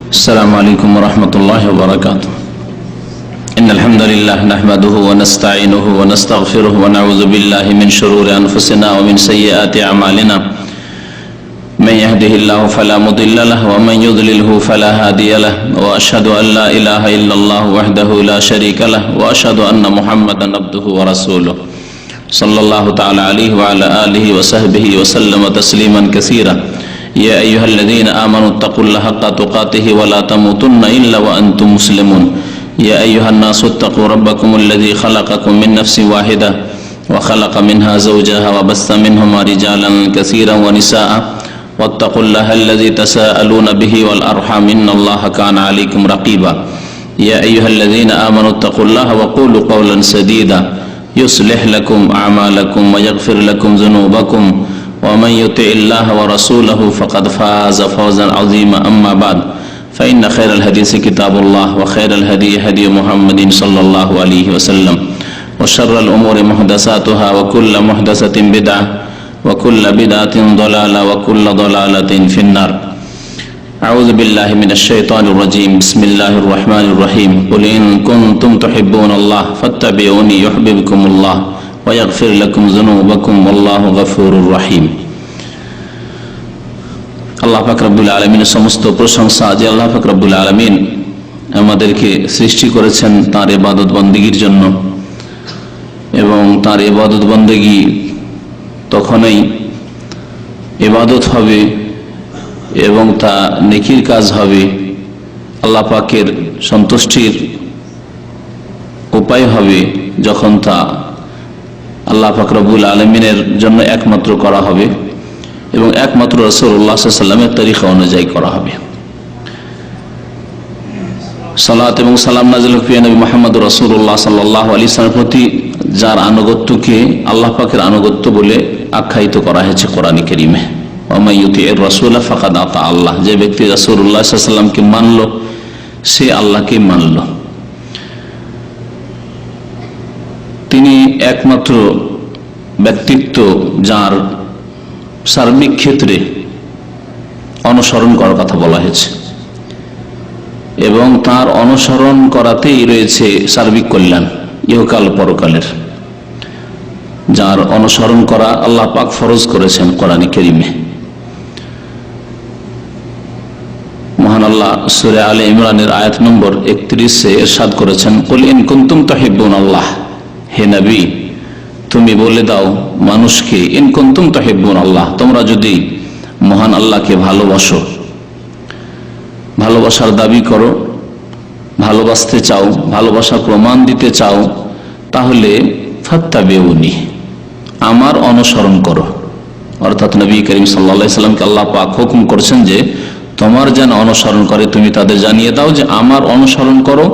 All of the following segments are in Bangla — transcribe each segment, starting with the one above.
السلام عليكم ورحمة الله وبركاته. إن الحمد لله نحمده ونستعينه ونستغفره ونعوذ بالله من شرور أنفسنا ومن سيئات أعمالنا. من يهده الله فلا مضل له ومن يضلله فلا هادي له، وأشهد أن لا إله إلا الله وحده لا شريك له، وأشهد أن محمدا عبده ورسوله صلى الله تعالى عليه وعلى آله وصحبه وسلم تسليما كثيرا. يا أيها الذين آمنوا اتقوا الله حق تقاته ولا تموتن إلا وأنتم مسلمون. يا أيها الناس اتقوا ربكم الذي خلقكم من نفس واحدة وخلق منها زوجها وبث منهما رجالا كثيرا ونساء واتقوا الله الذي تساءلون به والأرحام إن الله كان عليكم رقيبا. يا أيها الذين آمنوا اتقوا الله وقولوا قولا سديدا يصلح لكم أعمالكم ويغفر لكم ذنوبكم ومن يطع الله ورسوله فقد فاز فوزا عظيما. أما بعد فإن خير الحديث كتاب الله وخير الهدي هدي محمد صلى الله عليه وسلم وشر الأمور محدثاتها وكل محدثة بدعة وكل بدعة ضلالة وكل ضلالة في النار. أعوذ بالله من الشيطان الرجيم. بسم الله الرحمن الرحيم. قل إن كنتم تحبون الله فاتبعوني يحببكم الله ويغفر لكم ذنوبكم والله غفور رحيم. আল্লাহ পাক রব্বুল আলামিনের সমস্ত প্রশংসা যে আল্লাহ পাক রব্বুল আলামিন আমাদেরকে সৃষ্টি করেছেন তার ইবাদত বন্দেগীর জন্য, এবং তার ইবাদত বন্দেগী তখনই ইবাদত হবে এবং তা নেকির কাজ হবে, আল্লাহ পাকের সন্তুষ্টির উপায় হবে যখন তা আল্লাহ পাক রব্বুল আলামিনের জন্য একমাত্র করা হবে এবং একমাত্র রাসূলুল্লাহ সাল্লাল্লাহু আলাইহি ওয়াসাল্লামের তরিকা অনুযায়ী করা হবে। সালাত এবং সালাম নাযিল হোক নবী মুহাম্মদ রাসূলুল্লাহ সাল্লাল্লাহু আলাইহি ওয়াসাল্লামের প্রতি, যার আনুগত্যকে আল্লাহ পাকের আনুগত্য বলে আখ্যায়িত করা হয়েছে কোরআনে কারীমে। ওয়া মান ইউতিইর রাসূল ফাকাদ আতা আল্লাহ, যে ব্যক্তি রাসূলুল্লাহ সাল্লাল্লাহু আলাইহি ওয়াসাল্লামকে মানল সে আল্লাহকে মানল। তিনি একমাত্র ব্যক্তিত্ব যার সার্বিক ক্ষেত্রে অনুসরণ করার কথা বলা হয়েছে, এবং তার অনুসরণ করাতেই রয়েছে সার্বিক কল্যাণ ইহকাল পরকালের, যার অনুসরণ করা আল্লাহ পাক ফরজ করেছেন কোরআনে কারীমে। মহান আল্লাহ সূরা আলে ইমরানের আয়াত নম্বর 31-এ ইরশাদ করেছেন, কুল ইন কুনতুম তুহিব্বুনাল্লাহ, হে নবী তুমি বলে দাও মানুষকে, ইন কুনতুম তুহিব্বুনাল্লাহ, তোমরা যদি মহান আল্লাহকে ভালোবাসো, ভালোবাসার দাবি করো, ভালোবাসতে চাও, ভালোবাসার প্রমাণ দিতে চাও, তাহলে ফাত্তাবিউনি, আমার অনুসরণ করো। অর্থাৎ নবী করিম সাল্লাল্লাহু আলাইহি সাল্লামকে আল্লাহ পাক হুকুম করেছেন যে তোমার যেন অনুসরণ করে তুমি তাদের জানিয়ে দাও যে আমার অনুসরণ করো,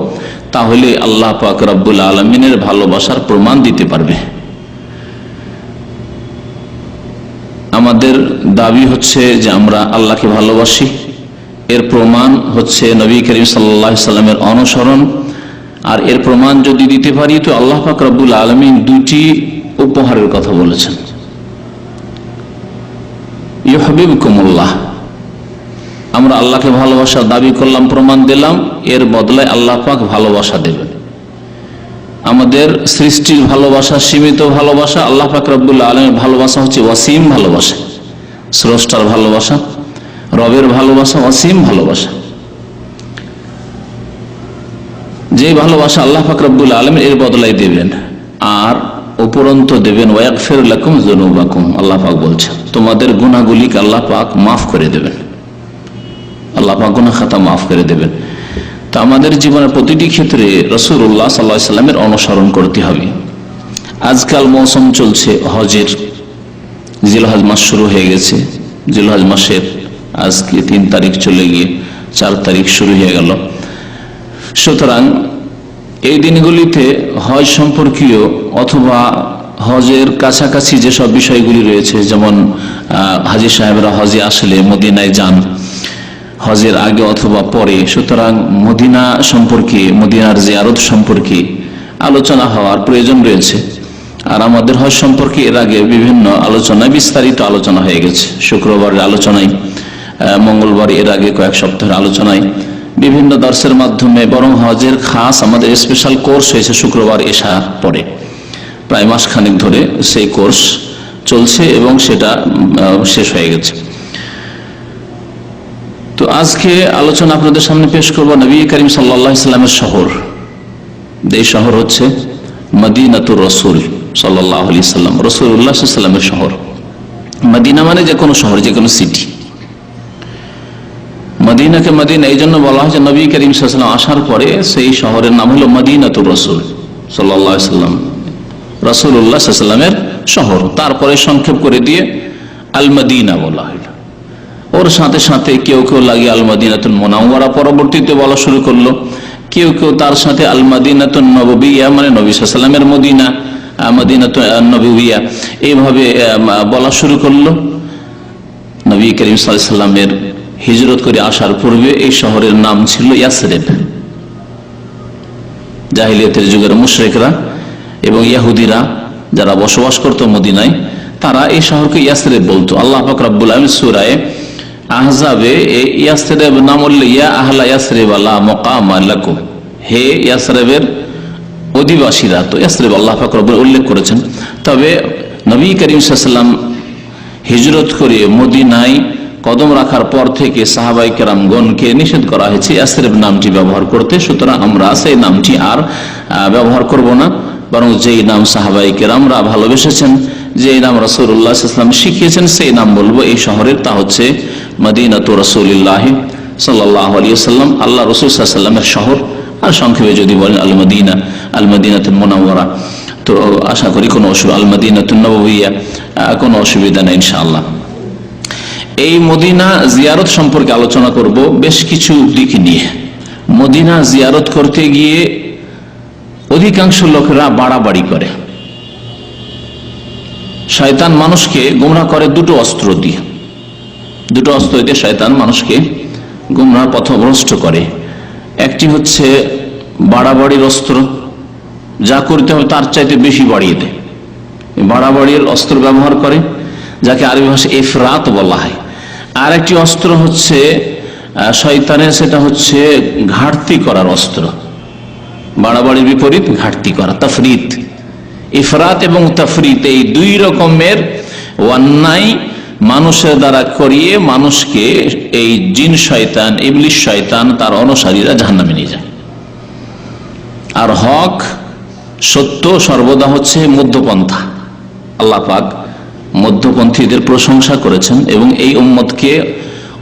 তাহলে আল্লাহ পাক রব্বুল আলামিনের ভালোবাসার প্রমাণ দিতে পারবে। আমাদের দাবি হচ্ছে যে আমরা আল্লাহকে ভালোবাসি, এর প্রমাণ হচ্ছে নবী করিম সাল্লাল্লাহু আলাইহি সাল্লামের অনুসরণ। আর এর প্রমাণ যদি দিতে পারি তো আল্লাহ পাক রব্বুল আলামিন দুটি উপহারের কথা বলেছেন। ইউহিব্বুকুমুল্লাহ, আমরা আল্লাহকে ভালোবাসার দাবি করলাম, প্রমাণ দিলাম, এর বদলায় আল্লাহ পাক ভালোবাসা দেবেন। আমাদের সৃষ্টির ভালোবাসা সীমিত ভালোবাসা, আল্লাহ পাক রব্বুল আলামিনের ভালোবাসা হচ্ছে অসীম ভালোবাসা, স্রষ্টার ভালোবাসা, রবের ভালোবাসা অসীম ভালোবাসা। যে ভালোবাসা আল্লাহ পাক রব্বুল আলামিন এর বদলায় দেবেন, আর উপরন্ত দেবেন ওয়াগফির লাকুম যুনুবাকুম, আল্লাহ পাক বলছেন তোমাদের গুনাহগুলিকে আল্লাহ পাক মাফ করে দেবেন, আল্লাহ পাক গুনাহ খাতা মাফ করে দেবেন। তা আমাদের জীবনের প্রতিটি ক্ষেত্রে রাসূলুল্লাহ সাল্লাল্লাহু আলাইহি ওয়াসাল্লামের অনুসরণ করতে হবে। আজকাল মৌসুম চলছে হজের, জিলহজ মাস শুরু হয়ে গেছে, জিলহজ মাসের আজকে 3 তারিখ চলে গিয়ে 4 তারিখ শুরু হয়ে গেল। সুতরাং এই দিনগুলিতে হজ সম্পর্কীয় অথবা হজের কাছাকাছি যেসব বিষয়গুলি রয়েছে, যেমন হাজী সাহেবরা হজে আসলে মদিনায় যান হজের আগে অথবা পরে, সুতরাং মদিনা সম্পর্কে, মদিনার জিয়ারত সম্পর্কে আলোচনা হওয়ার প্রয়োজন রয়েছে। আর আমাদের হজ সম্পর্কে এর আগে বিভিন্ন আলোচনায় বিস্তারিত আলোচনা হয়ে গেছে, শুক্রবারের আলোচনায়, মঙ্গলবার এর আগে কয়েক সপ্তাহের আলোচনায় বিভিন্ন দর্শের মাধ্যমে, বরং হজের খাস আমাদের স্পেশাল কোর্স হয়েছে শুক্রবার এশার পরে, প্রায় মাসখানেক ধরে সেই কোর্স চলছে এবং সেটা শেষ হয়ে গেছে। তো আজকে আলোচনা আপনাদের সামনে পেশ করব নবী করিম সাল্লাল্লাহু আলাইহি সাল্লামের শহর। এই শহর হচ্ছে মদিনাতুর রাসূল সাল্লাল্লাহু আলাইহি সাল্লাম, রাসূলুল্লাহ সাল্লাল্লাহু আলাইহি সাল্লামের শহর। মদিনা মানে যে কোনো শহর, যে কোনো সিটি। মদিনাকে মদিনা এই জন্য বলা হয় যে নবী করিম সাল্লাল্লাহু আলাইহি সাল্লাম আসার পরে সেই শহরের নাম হলো মদিনাতুর রাসূল সাল্লাল্লাহু আলাইহি সাল্লাম, রাসূলুল্লাহ সাল্লাল্লাহু আলাইহি সাল্লামের শহর। তারপরে সংক্ষেপ করে দিয়ে আল মদিনা বলা হয়। ওর সাথে সাথে কেউ কেউ লাগিয়ে আল মদিনাতুল মুনাওয়ারা পরবর্তীতে বলা শুরু করলো, কেউ কেউ তার সাথে আল মদিনাতুন নববিয়া মানে নবী সাল্লাল্লাহু আলাইহি সাল্লামের মদিনা, মদিনাতুন নববিয়া এইভাবে বলা শুরু করলো। নবী করিম সাল্লাল্লাহু আলাইহি সাল্লামের হিজরত করে আসার পূর্বে এই শহরের নাম ছিল ইয়াসরিব। জাহিলিয়াতের যুগের মুশরিকরা এবং ইহুদিরা যারা বসবাস করত মদিনায়, তারা এই শহরকে ইয়াসরিব বলতো। আল্লাহ পাক রব্বুল আলামিন সূরা আহজাবে ইয়াসরিব নাম উল্লেখ, ইয়া আহলা ইয়াসরিব লা মুকামা লাকুম, হে ইয়াসরিবের অধিবাসীরা। তো ইয়াসরিব আল্লাহ পাক রব্বুল উল্লেখ করেছেন। তবে নবী করিম সাল্লাল্লাহু আলাইহি সাল্লাম হিজরত করে মদিনায় কদম রাখার পর থেকে সাহাবায়ে কেরামগণকে নিষেধ করা হয়েছে ইয়াসরিব নামটি ব্যবহার করতে। সুতরাং আমরা সেই নামটি আর ব্যবহার করব না, বরং যেই নাম সাহাবায়ে কেরামরা ভালোবেসেছেন, যেই নাম রাসূলুল্লাহ সাল্লাল্লাহু আলাইহি ওয়াসাল্লাম শিখিয়েছেন, সেই নাম বলবো এই শহরের। তা হচ্ছে মদিনাতু রাসূলিল্লাহ সাল্লাল্লাহু আলাইহি ওয়াসাল্লাম, আল্লাহ রাসূল সাল্লাল্লাহু আলাইহি ওয়াসাল্লামের শহর। আর সংক্ষেপে যদি বলেন আল মদিনা, আল মদিনাতুল মুনাওয়ারা, তো আশা করি কোনো অসুবিধা, আল মদিনাতুন নববিয়া কোনো অসুবিধা নেই ইনশাআল্লাহ। এই মদিনা জিয়ারত সম্পর্কে আলোচনা করব বেশ কিছু দিক নিয়ে। মদিনা জিয়ারত করতে গিয়ে অধিকাংশ লোকেরা বাড়াবাড়ি করে। শয়তান মানুষকে গোমরাহ করে দুটো অস্ত্র দিয়ে, দুটো অস্ত্র দিয়ে শয়তান মানুষকে গোমরাহ পথভ্রষ্ট করে। একটি হচ্ছে বাড়াবাড়ির অস্ত্র, যা করতে হবে তার চাইতে বেশি বাড়িয়ে দেয়, বাড়াবাড়ির অস্ত্র ব্যবহার করে, যাকে আরবি ভাষায় ইফরাত বলা হয়। আর একটি অস্ত্র হচ্ছে শয়তানের, সেটা হচ্ছে ঘাটতি করার অস্ত্র। বাড়াবাড়ির বিপরীত ঘাটতি করা, তাফরিত। ইফরাত এবং তাফরিত এই দুই রকমের অন্যায় মানুষের দ্বারা করিয়ে মানুষকে এই জিন শয়তান, ইবলিশ শয়তান, তার অনুসারীরা জাহান্নামে নিয়ে যায়। আর হক সত্য সর্বদা হচ্ছে মধ্যপন্থা। আল্লাহ পাক মধ্যপন্থীদের প্রশংসা করেছেন এবং এই উম্মতকে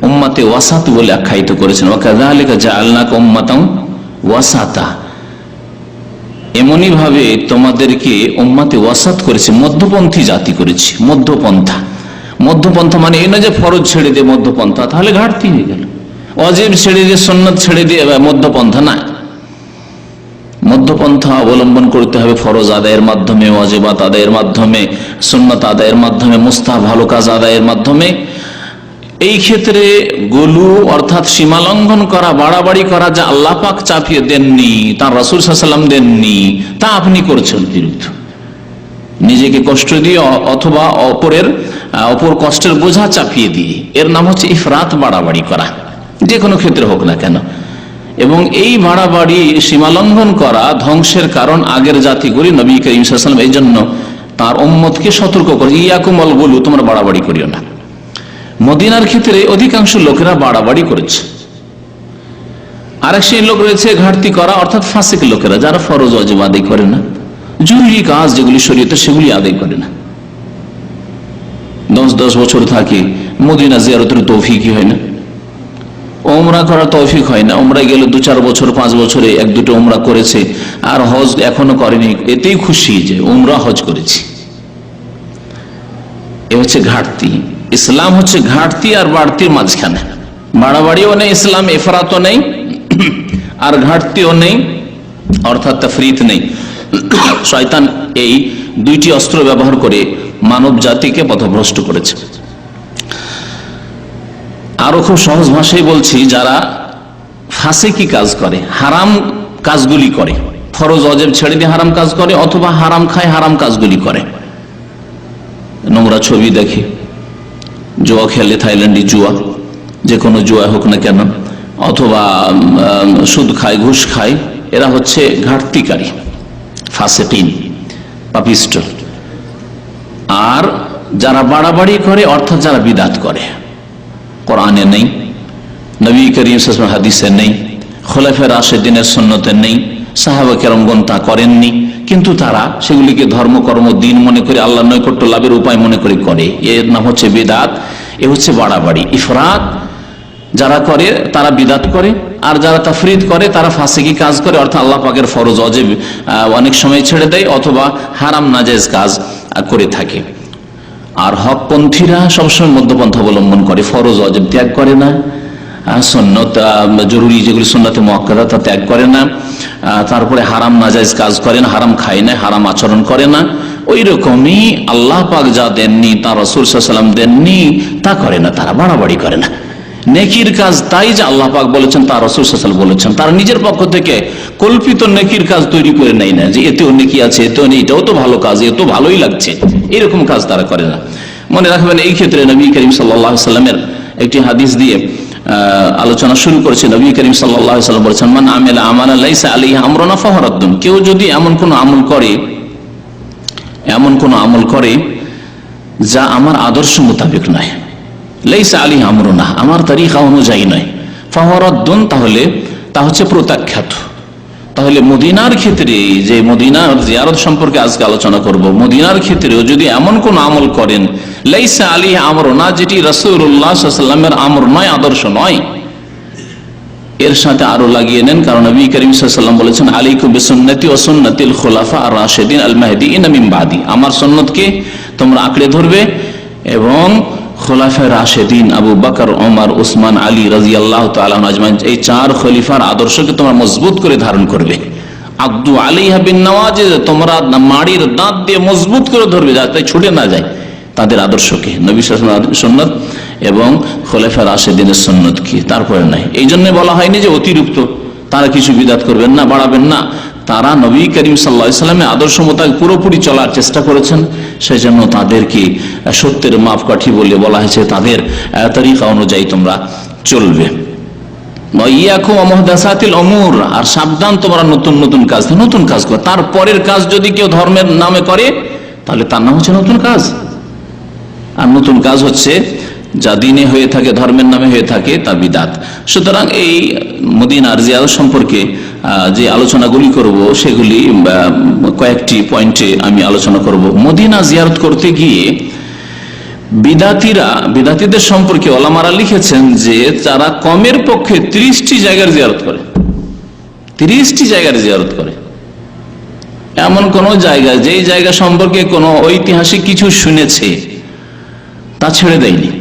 উম্মাতে ওয়াসাত বলে আখ্যায়িত করেছেন। ওয়াকাযালিকা জাআলনাকা উম্মাতান ওয়াসাতা, এমনি ভাবে তোমাদেরকে উম্মাতে ওয়াসাত করেছি, মধ্যপন্থী জাতি করেছি। মধ্যপন্থা, মধ্যপন্থা মানে এই না যে ফরজ ছেড়ে দিয়ে মধ্যপন্থা, তাহলে ঘাটতি হয়ে গেল। ওয়াজিব ছেড়ে দিয়ে, সুন্নাত ছেড়ে দিয়ে মধ্যপন্থা না। মধ্যপন্থা অবলম্বন করতে হবে ফরজ আদায়ের মাধ্যমে, ওয়াজিবাত আদায়ের মাধ্যমে, সুন্নাত আদায়ের মাধ্যমে, মুস্তাহাব ভালো কাজ আদায়ের মাধ্যমে। এই ক্ষেত্রে গুলু অর্থাৎ সীমা লঙ্ঘন করা, বাড়াবাড়ি করা, যা আল্লাহ পাক চাপিয়ে দেননি, তার রাসূল সাল্লাল্লাহু আলাইহি ওয়াসাল্লাম দেননি, তা আপনি করছেন বিরুদ্ধ। নিজেকে কষ্ট দিয়ে অথবা অপর কষ্টের বোঝা চাপিয়ে দিয়ে, এর নাম হচ্ছে ইফরাত, বাড়াবাড়ি করা, যে কোনো ক্ষেত্রে হোক না কেন। এবং এই বাড়াবাড়ি সীমালঙ্ঘন করা ধ্বংসের কারণ। আগের জাতিগুলি নবী করিম সাল্লাল্লাহু আলাইহি ওয়াসাল্লাম এই জন্য তার উম্মতকে সতর্ক করে, ইয়াকুমুল গুলু, তোমরা বাড়াবাড়ি করিও না। মদিনার ক্ষেত্রে অধিকাংশ লোকেরা বাড়াবাড়ি করেছে। আরেক সেই লোক রয়েছে ঘাটতি করা, অর্থাৎ ফাসিক লোকেরা, যারা ফরজ ওয়াজিব আদায় করে না, জরুরি কাজ যেগুলি শরীয়তে সেগুলি আদায় করে না। 10 বছর থাকে, মদিনা জিয়ারতের তৌফিকই হয় না, ওমরা করার তৌফিক হয় না। ওমরা গেলে 2-4 বছর 5 বছরে 1-2টো ওমরা করেছে, আর হজ এখনো করেনি, এতেই খুশি যে ওমরা হজ করেছি। এ হচ্ছে ঘাটতি। ইসলাম হচ্ছে ঘাটতি আর বাড়তির মাঝখানে, বাড়াবাড়িও নেই ইসলাম, ইফরাতও নেই আর ঘাটতিও নেই, অর্থাৎ তাফরিত নেই। শয়তান এই দুইটি অস্ত্র ব্যবহার করে মানব জাতিকে পথভ্রষ্ট করেছে। আরো খুব সহজ ভাষায় বলছি, যারা ফাসিকি কাজ করে, হারাম কাজগুলি করে, ফরজ ওয়াজিব ছেড়ে দিয়ে হারাম কাজ করে, অথবা হারাম খায়, হারাম কাজগুলি করে, নোংরা ছবি দেখে, জুয়া খেলে, থাইল্যান্ডি জুয়া, যে কোনো জুয়া হোক না কেন, অথবা সুদ খায়, ঘুষ খায়, এরা হচ্ছে ঘাটতিকারী, ফাসিকিন, পাপিষ্ট। আর যারা বাড়াবাড়ি করে অর্থাৎ যারা বিদাত করে, কোরআনে নেই, নবী করিম সাল্লাল্লাহু আলাইহি ওয়াসাল্লাম হাদিসে নেই, খোলাফায়ে রাশিদিনের সুন্নতে নেই, সাহাবা কেরামগণ তা করেননি, কিন্তু তারা সেগুলিকে ধর্মকর্ম দিন মনে করে, আল্লাহর নৈকট্য লাভের উপায় মনে করে এর নাম হচ্ছে বিদাত। এ হচ্ছে বাড়াবাড়ি, ইফরাত। যারা করে তারা বিদাত করে, আর যারা তাফরিদ করে তারা ফাসিকি কাজ করে, অর্থাৎ আল্লাহ পাকের ফরজ ওয়াজিব অনেক সময় ছেড়ে দেয় অথবা হারাম নাজায়েজ কাজ করে থাকে। আর হকপন্থীরা সবসময় মধ্যপন্থা অবলম্বন করে, ফরজ ওয়াজিব ত্যাগ করে না, সুন্নত জরুরি যেগুলি সুন্নতে মুআক্কাদা তা ত্যাগ করে না, তারপরে হারাম নাজায়েজ কাজ করে না, হারাম খায় না, হারাম আচরণ করে না। ওই রকমই আল্লাহ পাক যা দেননি, তার রাসূল সাল্লাল্লাহু আলাইহি ওয়াসাল্লাম দেননি তা করে না, তারা বাড়াবাড়ি করে না। নেকির কাজ তাই যে আল্লাহ পাক বলেছেন, তার রাসূল সাল্লাল্লাহু আলাইহি ওয়াসাল্লাম বলেছেন, তারা নিজের পক্ষ থেকে কল্পিত নেকির কাজ তৈরি করে নেয় না, যে এতেও নেকি আছে, এতেও নেই, এটাও তো ভালো কাজ, এ তো ভালোই লাগছে, এরকম কাজ তারা করে না। মনে রাখবেন, এই ক্ষেত্রে নবী করিম সাল্লাল্লাহু আলাইহি ওয়াসাল্লামের একটি হাদিস দিয়ে আলোচনা শুরু করেছে। নবী করিম সাল্লাল্লাহু আলাইহি ওয়াসাল্লাম বলেছেন, মান আমিলা আমালান লাইসা আলাইহি আমরুনা ফাহুয়া রাদ্দুন। কেউ যদি এমন কোন আমল করে যা আমার আদর্শ মোতাবেক নয়, লাইসা আলাইহি আমরুনা, আমার তরিকা অনুযায়ী নয়, ফাহুয়া রাদ্দুন, তাহলে তা হচ্ছে প্রত্যাখ্যাত। তাহলে মদিনার ক্ষেত্রে, যে মদিনার জিয়ারত সম্পর্কে আজকে আলোচনা করব, মদিনার ক্ষেত্রেও যদি এমন কোন আমল করেন লাইসা আলাইহি আমরুনা, যেটি রাসূলুল্লাহ সাল্লাল্লাহু আলাইহি ওয়াসাল্লামের আমর নয়, আদর্শ নয়, এর সাথে আরো লাগিয়ে নেন, কারণ নবী করিম সাল্লাল্লাহু আলাইহি ওয়াসাল্লাম বলেছেন, আলাইকুম বিসুন্নতি ওয়া সুন্নাতিল খুলাফা আর রাশিদিন আল মাহদিয়িন মিন বাদি, আমার সুন্নতকে তোমরা আঁকড়ে ধরবে এবং খোলাফায়ে রাশিদিন আবু বকর, ওমর, উসমান, আলী রাদিয়াল্লাহু তাআলা আজমাইন, এই চার খলিফার আদর্শকে তোমরা মজবুত করে ধারণ করবে। আব্দু আলাইহা বিন নওয়াজিজ, তোমরা মাড়ির দাঁত দিয়ে মজবুত করে ধরবে যাতে ছুটে না যায় তাদের আদর্শকে, নবী সাল্লাল্লাহু আলাইহি ওয়াসাল্লামের সুন্নাত এবং খোলাফায়ে রাশিদিনের সুন্নাত কি, তারপরে নাই। এই জন্য বলা হয়নি যে অতিরিক্ত তারা কিছু বিদাত করবেন না, বাড়াবেন না, তারা নবী করিম সাল্লাল্লাহু আলাইহি ওয়াসাল্লামের আদর্শ মোতাবেক পুরোপুরি চলার চেষ্টা করেছেন, সেই জন্য তাদেরকে সত্যের মাপকাঠি বলে বলা হয়েছে, তাদের তরিকা অনুযায়ী তোমরা চলবে। ইয়াকুম মুহদাসাতিল উমুর, আর সাবধান তোমরা নতুন কাজ করো। তারপরের কাজ যদি কেউ ধর্মের নামে করে তাহলে তার নাম হচ্ছে নতুন কাজ, আর নতুন কাজ হচ্ছে যা দিনে হয়ে থাকে, ধর্মের নামে হয়ে থাকে, তা বিদাত। সুতরাং এই মদিনার জিয়ারত সম্পর্কে যে আলোচনাগুলি করব সেগুলি কয়েকটি পয়েন্টে আমি আলোচনা করব। মদিনা জিয়ারত করতে গিয়ে বিদাতীদের সম্পর্কে ওলামারা লিখেছেন যে তারা কমের পক্ষে 30টি জায়গার জিয়ারত করে, 30টি জায়গার জিয়ারত করে। এমন কোন জায়গা, যেই জায়গা সম্পর্কে কোনো ঐতিহাসিক কিছু শুনেছে তা ছেড়ে দেয়নি।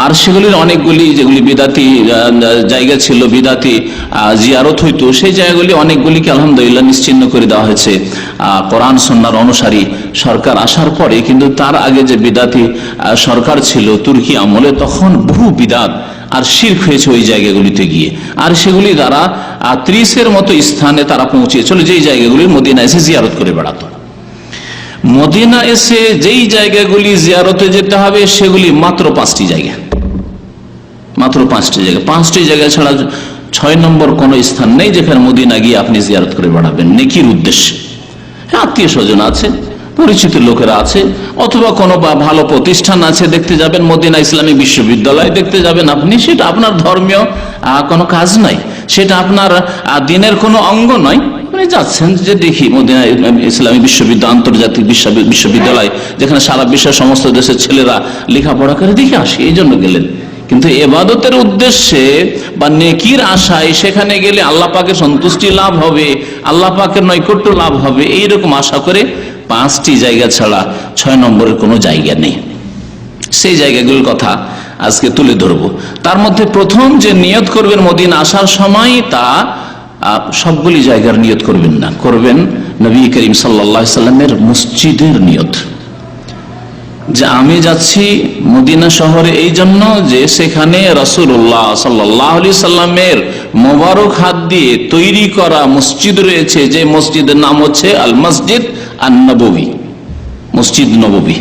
আর সেগুলির অনেকগুলি যেগুলি বিদাতি জায়গা ছিল, বিদাতি জিয়ারত হইতো, সেই জায়গাগুলি অনেকগুলিকে আলহামদুলিল্লাহ নিশ্চিহ্ন করে দেওয়া হয়েছে কোরআন সুন্নাহর অনুসারী সরকার আসার পরে। কিন্তু তার আগে যে বিদাতি সরকার ছিল তুর্কি আমলে, তখন বহু বিদাত আর শিরক হয়েছে ওই জায়গাগুলিতে গিয়ে, আর সেগুলি দ্বারা 30-এর মতো স্থানে তারা পৌঁছেছিল, যেই জায়গাগুলির মদিনা এসে জিয়ারত করে বেড়াতো। মদিনা এসে যেই জায়গাগুলি জিয়ারতে যেতে হবে সেগুলি মাত্র 5টি জায়গা, মাত্র 5টি জায়গা। 5টি জায়গা ছাড়া 6 নম্বর কোন স্থান নেই যেখানে মদিনা গিয়ে আপনি জিয়ারত করে বেড়াবেন নেকির উদ্দেশ্যে। আত্মীয় স্বজন আছে, পরিচিত লোকেরা আছে, অথবা কোনো ভালো প্রতিষ্ঠান আছে দেখতে যাবেন, মদিনা ইসলামী বিশ্ববিদ্যালয় দেখতে যাবেন আপনি, সেটা আপনার ধর্মীয় কোনো কাজ নয়, সেটা আপনার দিনের কোনো অঙ্গ নয়, যাচ্ছেন যে দেখি মদিনা ইসলামী বিশ্ববিদ্যালয়, আন্তর্জাতিক বিশ্ববিদ্যালয়, যেখানে সারা বিশ্বের সমস্ত দেশের ছেলেরা লেখাপড়া করে, দেখে আসি, এই জন্য গেলেন। কিন্তু ইবাদতের উদ্দেশ্যে বা নেকির আশায় সেখানে গেলে আল্লাহ পাকের সন্তুষ্টি লাভ হবে, আল্লাহ পাকের নৈকট্য লাভ হবে, এইরকম আশা করে 5টি জায়গা ছাড়া 6 নম্বরের কোনো জায়গা নেই। সেই জায়গাগুলোর কথা আজকে তুলে ধরবো। তার মধ্যে প্রথম যে নিয়ত করবেন মদিনা আসার সময়, তা সবগুলি জায়গার নিয়ত করবেন না, করবেন নবী করিম সাল্লাল্লাহু আলাইহি ওয়াসাল্লামের মসজিদের নিয়ত, যে আমি যাচ্ছি মদিনা শহরে এই জন্য যে সেখানে রাসূলুল্লাহ সাল্লাল্লাহু আলাইহি ওয়াসাল্লামের মোবারক হাত দিয়ে তৈরি করা মসজিদ রয়েছে, যে মসজিদের নাম হচ্ছে আল মসজিদ আন নববী, মসজিদ নববী।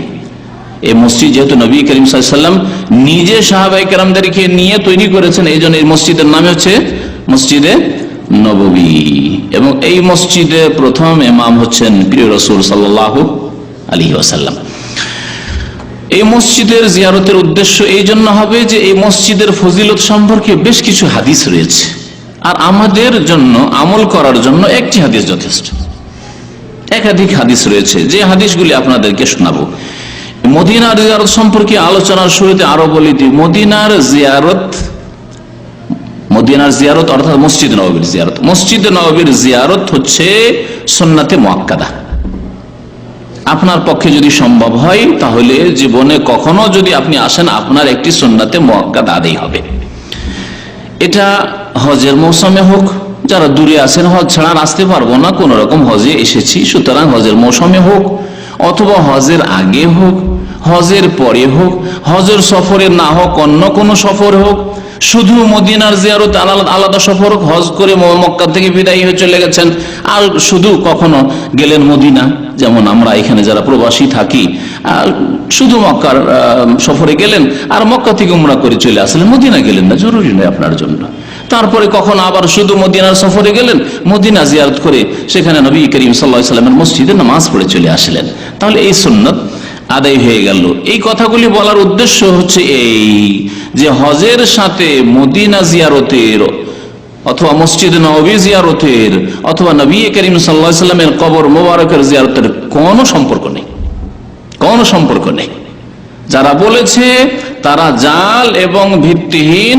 এই মসজিদ যেহেতু নবী করিম সাল্লাল্লাহু আলাইহি ওয়াসাল্লাম নিজে সাহাবায়ে কেরামদেরকে নিয়ে তৈরি করেছেন, এই জন্য এই মসজিদের নাম হচ্ছে মসজিদে নববী। এবং এই মসজিদে প্রথম ইমাম হচ্ছেন প্রিয় রাসূল সাল্লাল্লাহু আলাইহি ওয়াসাল্লাম। এই মসজিদের জিয়ারতের উদ্দেশ্য এই জন্য হবে যে এই মসজিদের ফজিলত সম্পর্কে বেশ কিছু হাদিস রয়েছে, আর আমাদের জন্য আমল করার জন্য একটি হাদিস যথেষ্ট। একাধিক হাদিস রয়েছে, যে হাদিসগুলি আপনাদেরকে শোনাবো। মদিনার জিয়ারত সম্পর্কে আলোচনার শুরুতে আরো বলি দিই, মদিনার জিয়ারত অর্থাৎ মসজিদ নববীর জিয়ারত। মসজিদ নববীর জিয়ারত হচ্ছে সুন্নাতে মুআক্কাদা। আপনার পক্ষে যদি সম্ভব হয় তাহলে জীবনে কখনো যদি আপনি আসেন, আপনার একটি সুন্নাতে মুআক্কাদা আদায় হবে। এটা হজের মৌসুমে হোক, যারা দূরে আছেন, হজ ছাড়া আসতে পারবো না, কোন রকম হজে এসেছি, সুতরাং হজের মৌসুমে হোক, অথবা হজের আগে হোক, হজের পরে হোক, হজের সফরে না হোক, অন্য কোনো সফর হোক, শুধু মদিনার জিয়ারত আলাদা সফর হোক, হজ করে মক্কা থেকে বিদায় হয়ে চলে গেছেন, আর শুধু কখনো গেলেন মদিনা, যেমন আমরা এখানে যারা প্রবাসী থাকি, শুধু মক্কার সফরে গেলেন আর মক্কা থেকে উমরা করে চলে আসলেন, মদিনা গেলেন না, জরুরি নয় আপনার জন্য। তারপরে কখন আবার শুধু মদিনার সফরে গেলেন, মদিনা জিয়ারত করে সেখানে নবী করিম সাল্লাল্লাহু আলাইহি ওয়াসাল্লামের মসজিদে নামাজ পড়ে চলে আসলেন, তাহলে এই সুন্নাত আদায় হয়ে গেল। এই কথাগুলি বলার উদ্দেশ্য হচ্ছে এই যে হজের সাথে মদিনা জিয়ারতের অথবা মসজিদ নববী জিয়ারতের অথবা নবী করিম সাল্লাল্লাহু আলাইহি ওয়াসাল্লামের কবর মোবারকের জিয়ারতের কোনো সম্পর্ক নেই, কোনো সম্পর্ক নেই। যারা বলেছে তারা জাল এবং ভিত্তিহীন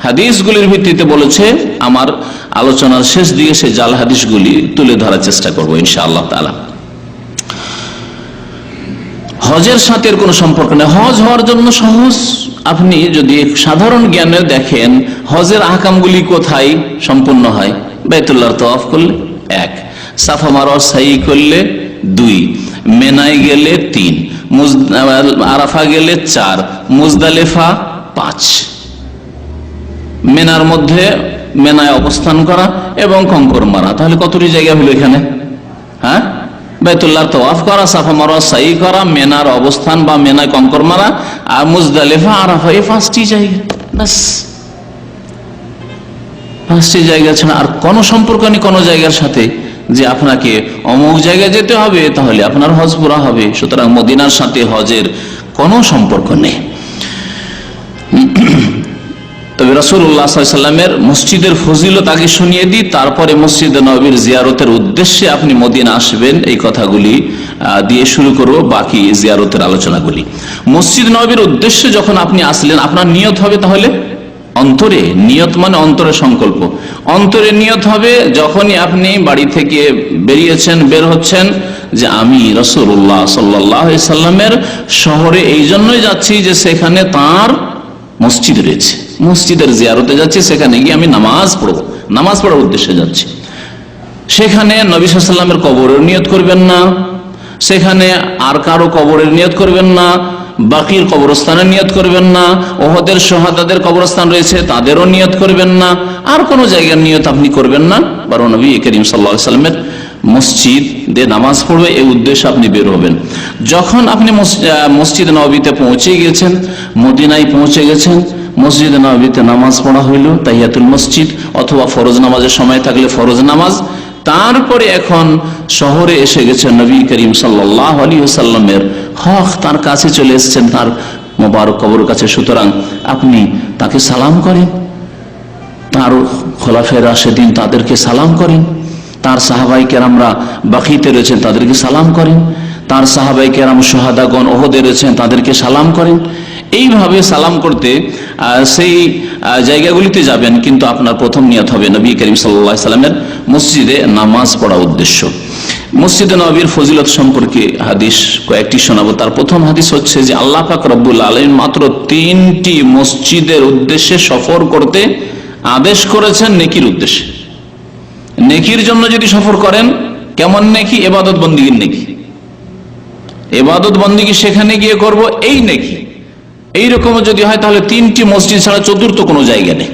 হাদিসগুলির ভিত্তিতে বলেছে। আমার আলোচনার শেষ দিকে সে জাল হাদিসগুলি তুলে ধরার চেষ্টা করবো ইনশাআল্লাহ তাআলা। হজের সাথে এর কোনো সম্পর্ক নেই। হজ হওয়ার জন্য সহজ। আপনি যদি সাধারণ জ্ঞানে দেখেন, হজের আহকামগুলি কোথায় সম্পূর্ণ হয়? বাইতুল্লাহর তাওয়াফ করলে 1, সাফা মারওয়া সাই করলে 2, মেনায় গেলে 3, আরাফা গেলে 4, মুজদালিফা 5। মেনার মধ্যে মেনায় অবস্থান করা এবং কঙ্কর মারা, তাহলে কতটি জায়গা হলো এখানে? হ্যাঁ, বাইতুল্লাহর তাওয়াফ করা, সাফা মারওয়া সাই করা, মেনার অবস্থান বা মেনায় কঙ্কর মারা, আর মুজদালিফা আরাফা, এই 5টি জায়গা। বাস 5টি জায়গা ছাড়া আর কোনো সম্পর্ক নেই কোনো জায়গার সাথে যে আপনাকে অমুক জায়গায় যেতে হবে তাহলে আপনার হজ পুরা হবে। সুতরাং মদিনার সাথে হজের কোনো সম্পর্ক নেই। তবে রাসূলুল্লাহ সাল্লাল্লাহু আলাইহি ওয়াসাল্লামের মসজিদের ফজিলত আগে শুনিয়ে দিই, তারপরে মসজিদে নববীর জিয়ারতের উদ্দেশ্যে আপনি মদিনা আসবেন এই কথাগুলি দিয়ে শুরু করব বাকি জিয়ারতের আলোচনাগুলি। মসজিদ নববীর উদ্দেশ্যে যখন আপনি আসলেন, আপনার নিয়ত হবে তাহলে অন্তরে। নিয়ত মানে অন্তরের সংকল্প। অন্তরে নিয়ত হবে যখনই আপনি বাড়ি থেকে বেরিয়েছেন, বের হচ্ছেন, যে আমি রাসূলুল্লাহ সাল্লাল্লাহু আলাইহি ওয়াসাল্লামের শহরে এই জন্যই যাচ্ছি যে সেখানে তার মসজিদ রয়েছে, মসজিদের জিয়ারতে যাচ্ছি, সেখানে গিয়ে আমি নামাজ পড়বো, নামাজ পড়ার উদ্দেশ্যে যাচ্ছি। সেখানে নবী সাল্লাল্লাহু আলাইহি ওয়াসাল্লামের কবরের নিয়ত করবেন না, সেখানে আর কারো কবরের নিয়ত করবেন না, বাকির কবরস্থানের নিয়ত করবেন না, ওহদের শাহাদাদের কবরস্থান রয়েছে তাদেরও নিয়ত করবেন না, আর কোনো জায়গার নিয়ত আপনি করবেন না, বরং নবী করিম সাল্লাল্লাহু আলাইহি ওয়াসাল্লামের মসজিদে নামাজ পড়বে এই উদ্দেশ্যে আপনি বের হবেন। যখন আপনি মসজিদ নববীতে পৌঁছে গেছেন, মদিনায় পৌঁছে গেছেন, মসজিদ নববীতে নামাজ পড়া হইল তাহিয়াতুল মসজিদ, অথবা ফরজ নামাজের সময় থাকলে ফরজ নামাজ। তারপরে এখন শহরে এসে গেছেন নবী করিম সাল্লাল্লাহু আলাইহি ওয়াসাল্লামের হক, তার কাছে চলে এসেছেন, তার মোবারক কবর কাছে। সুতরাং আপনি তাকে সালাম করেন, তার খোলাফায়ে রাশেদিন তাদেরকে সালাম করেন, তার সাহাবায়ে কেরামরা বাকিতে রয়েছেন তাদেরকে সালাম করেন, তার সাহাবায়ে কেরাম শুহাদাগণ ওহদে রয়েছেন তাদেরকে সালাম করেন। এইভাবে সালাম করতে সেই জায়গাগুলিতে যাবেন, কিন্তু আপনার প্রথম নিয়ত হবে নবী করিম সাল্লাল্লাহু আলাইহি ওয়াসাল্লামের মসজিদে নামাজ পড়া উদ্দেশ্য। মসজিদে নববীর ফজিলত সম্পর্কে হাদিস কয়েকটি শোনাবো। তার প্রথম হাদিস হচ্ছে যে আল্লাহ পাক রব্বুল আলামিন মাত্র 3টি মসজিদের উদ্দেশ্যে সফর করতে আদেশ করেছেন নেকির উদ্দেশ্যে। নেকির জন্য যদি সফর করেন, কেমন নেকি? ইবাদত বন্দেগীর নেকি, ইবাদত বন্দেগী সেখানে গিয়ে করব এই নেকি। এইরকম যদি হয় তাহলে 3টি মসজিদ ছাড়া চতুর্থ কোনো জায়গা নেই।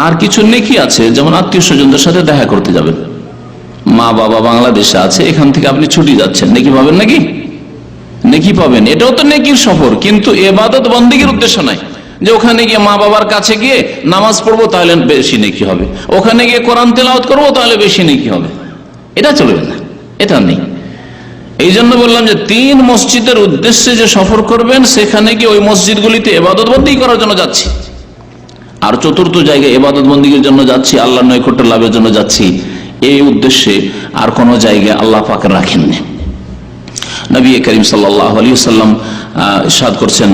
আর কিছু নেকি আছে, যেমন আত্মীয় স্বজনদের সাথে দেখা করতে যাবেন, মা বাবা বাংলাদেশে আছে, এখান থেকে আপনি ছুটি যাচ্ছেন, নেকি পাবেন নাকি? নেকি পাবেন, এটাও তো নেকির সফর, কিন্তু ইবাদত বন্দেগীর উদ্দেশ্য নয় যে ওখানে গিয়ে মা বাবার কাছে গিয়ে নামাজ পড়বো তাহলে বেশি নেকি হবে, ওখানে গিয়ে কোরআন তেলাওয়াত করবো তাহলে বেশি নেকি হবে, এটা চলবে না, এটা নেই। এই জন্য বললাম যে 3 মসজিদের উদ্দেশ্যে যে সফর করবেন সেখানে গিয়ে ওই মসজিদগুলিতে ইবাদত বন্দেগী করার জন্য যাচ্ছি, আর 4র্থ জায়গায় ইবাদত বন্দেগীর জন্য যাচ্ছি, আল্লাহর নৈকট্য লাভের জন্য যাচ্ছি, এই উদ্দেশ্যে আর কোন জায়গায় আল্লাহ পাক রাখেননি। নবী করিম সাল্লাল্লাহু আলাইহি ওয়াসাল্লাম ইরশাদ করছেন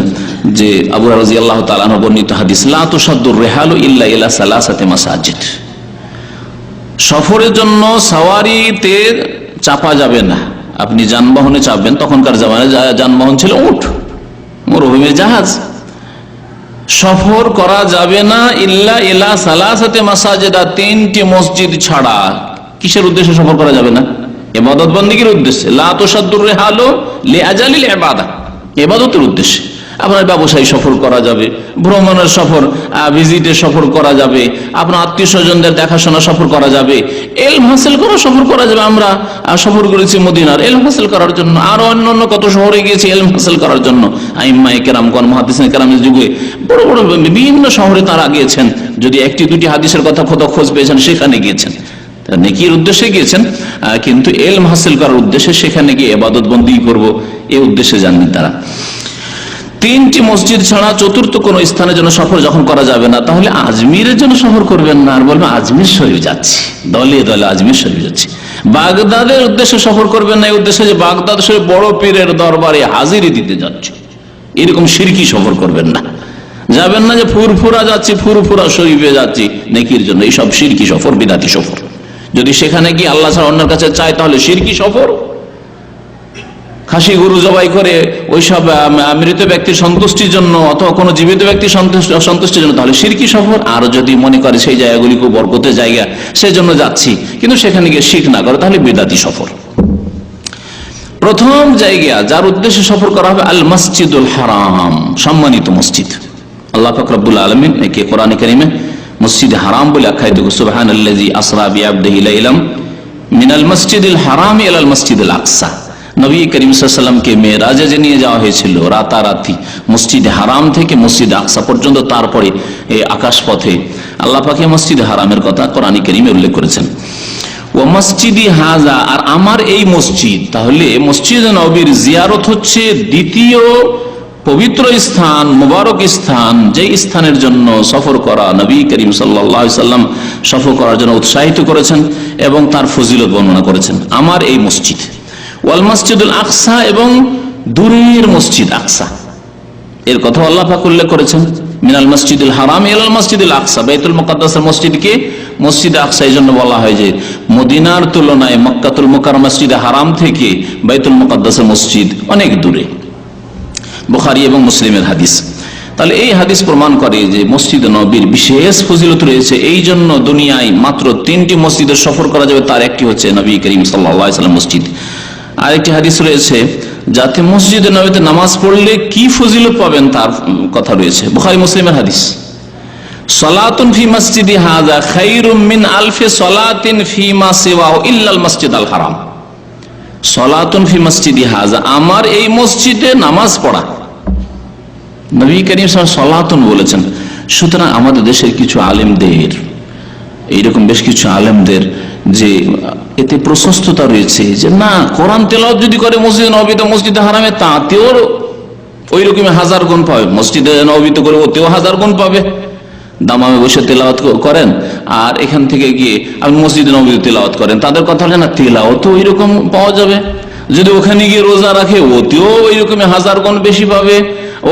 যে আবু হুরায়রা রাদিয়াল্লাহু তাআলা আনহু বর্ণিত হাদিস, লা তুশাদ্দুর রিহালু ইল্লা ইলা সালাসাতি মাসাজিদ, সফরের জন্য সাওয়ারিতে চাপা যাবে না। আপনি যানবাহনে চাপবেন, তখনকার জামানায় যানবাহন ছিল উট, মরুভূমির জাহাজ। সফর করা যাবে না ইল্লা ইলা সালাসাতি মাসাজিদ, 3টি মসজিদ ছাড়া। কিসের উদ্দেশ্যে সফর করা যাবে না? ইবাদত বন্দেগীর উদ্দেশ্যে। লা তুশাদ্দুর রিহালু লিআজালিল ইবাদা, ইবাদতের উদ্দেশ্যে। আপনার ব্যবসায়ী সফর করা যাবে, ভ্রমণের সফর, ভিজিটের সফর করা যাবে, আপনার আত্মীয় স্বজনদের দেখাশোনা সফর করা যাবে, ইলম হাসিল করা সফর করা যাবে। আমরা সফর করেছি মদিনার ইলম হাসিল করার জন্য, আর অন্যান্য কত শহরে গিয়েছি ইলম হাসিল করার জন্য। আইম্মায়ে কেরামগণ, মুহাদ্দিসিনে কেরামের যুগে বড় বড় বিভিন্ন শহরে তারা গিয়েছেন, যদি 1-2টি হাদিসের কথা খোঁজ পেয়েছেন সেখানে গিয়েছেন, নেকির উদ্দেশ্যে গিয়েছেন, কিন্তু ইলম হাসিল করার উদ্দেশ্যে সেখানে গিয়ে ইবাদত বন্দেগী করব এই উদ্দেশ্যে যাননি তারা। 3টি মসজিদ ছাড়া 4র্থ কোন স্থানের জন্য সফর যখন করা যাবে না, তাহলে আজমিরের জন্য সফর করবেন না, আর বলবেন আজমির শরীফ যাচ্ছি, দলে দলে আজমির শরীফ যাচ্ছি। বাগদাদের উদ্দেশ্যে সফর করবেন না এই উদ্দেশ্যে যে বাগদাদ শরীফ বড় পীরের দরবারে হাজিরি দিতে যাচ্ছে, এরকম শিরকি সফর করবেন না। যাবেন না যে ফুরফুরা যাচ্ছি, ফুরফুরা শরীফে যাচ্ছি নেকির জন্য, এইসব শিরকি সফর, বিদাতি সফর। যদি সেখানে গিয়ে আল্লাহ ছাড়া অন্যের কাছে চায় তাহলে শিরকি সফর। খাসি গরু জবাই করে ওইসব মৃত ব্যক্তির সন্তুষ্টির জন্য অথবা কোনো জীবিত ব্যক্তির সন্তুষ্টির জন্য, তাহলে শিরকি সফর। আর যদি মনে করে সেই জায়গাগুলি খুব বরকতের জায়গা, সেই জন্য যাচ্ছি, কিন্তু সেখানে গিয়ে শিরক না করে, তাহলে বিদাতি সফর। প্রথম জায়গা যার উদ্দেশ্যে সফর করা হবে আল মসজিদুল হারাম, সম্মানিত মসজিদ। আল্লাহ পাক রব্বুল আলামিন একে কোরআনে কারীমে মসজিদ হারাম বলে আখ্যায়িত করেছেন। সুবহানাল্লাযী আসরা বিআবদিহি লাইলাম মিনাল মসজিদিল হারাম ইলাল মসজিদিল আকসা। নবী করিম সাল্লাল্লাহু আলাইহি ওয়াসাল্লামকে মেরাজে যে নিয়ে যাওয়া হয়েছিল রাতারাতি মসজিদ হারাম থেকে মসজিদ আকসা পর্যন্ত, তারপরে এই আকাশ পথে আল্লাহ পাক মসজিদ হারামের কথা কোরআনে কারীমে উল্লেখ করেছেন। ও মসজিদি হাজা, আর আমার এই মসজিদ। তাহলে মসজিদ নববীর জিয়ারত হচ্ছে দ্বিতীয় পবিত্র স্থান, মুবারক স্থান, যে স্থানের জন্য সফর করা নবী করিম সাল্লাল্লাহু আলাইহি ওয়াসাল্লাম সফর করার জন্য উৎসাহিত করেছেন এবং তার ফজিলত বর্ণনা করেছেন। আমার এই মসজিদ ওয়াল মসজিদুল আকসা, এবং দূরের মসজিদ আকসা, এর কথা আল্লাহ পাক উল্লেখ করেছেন। মিনাল মসজিদুল হারাম ইলাল মসজিদুল আকসা, বাইতুল মুকাদ্দাসের মসজিদকে মসজিদ আকসা এই জন্য বলা হয় যে মদিনার তুলনায় মক্কাতুল মুকাররমা মসজিদ হারাম থেকে বাইতুল মুকাদ্দাসের মসজিদ অনেক দূরে। বুখারী এবং মুসলিমের হাদিস। তাহলে এই হাদিস প্রমাণ করে যে মসজিদ নববীর বিশেষ ফজিলত রয়েছে। এই জন্য দুনিয়ায় মাত্র 3টি মসজিদের সফর করা যাবে, তার একটি হচ্ছে নবী করিম সাল্লাল্লাহু আলাইহি ওয়াসাল্লাম মসজিদ। আরেকটি হাদিস রয়েছে যাতে মসজিদে নববীতে নামাজ পড়লে কি ফজিলত পাবেন তার কথা রয়েছে, বুখারী মুসলিমের হাদিস। সালাতুন ফি মসজিদি হাযা খায়রুম মিন আলফি সালাতিন ফিমা সিওয়াহু ইল্লাল মসজিদাল হারাম। সালাতুন ফি মসজিদি হাযা, আমার এই মসজিদে নামাজ পড়া, নবী করিম সালাতুন বলেছেন। সুতরাং আমাদের দেশের কিছু আলেমদের, এইরকম বেশ কিছু আলেমদের যে এতে প্রশস্ততা রয়েছে যে না, কোরআন তেলাওয়াত যদি করে মসজিদে নববীতে মসজিদে হারামে তাতেও ওই রকম 1000 গুণ পাবে, মসজিদে নববীতে করে ওতেও 1000 গুণ পাবে। দামামে বসে তেলাওয়াত করেন আর এখান থেকে গিয়ে আপনি মসজিদে নববীতে তেলাওয়াত করেন, তাদের কথা হলে না তেলাওয়াতও ওই রকম পাওয়া যাবে। যদি ওখানে গিয়ে রোজা রাখে ওতেও ওই রকম 1000 গুণ বেশি পাবে।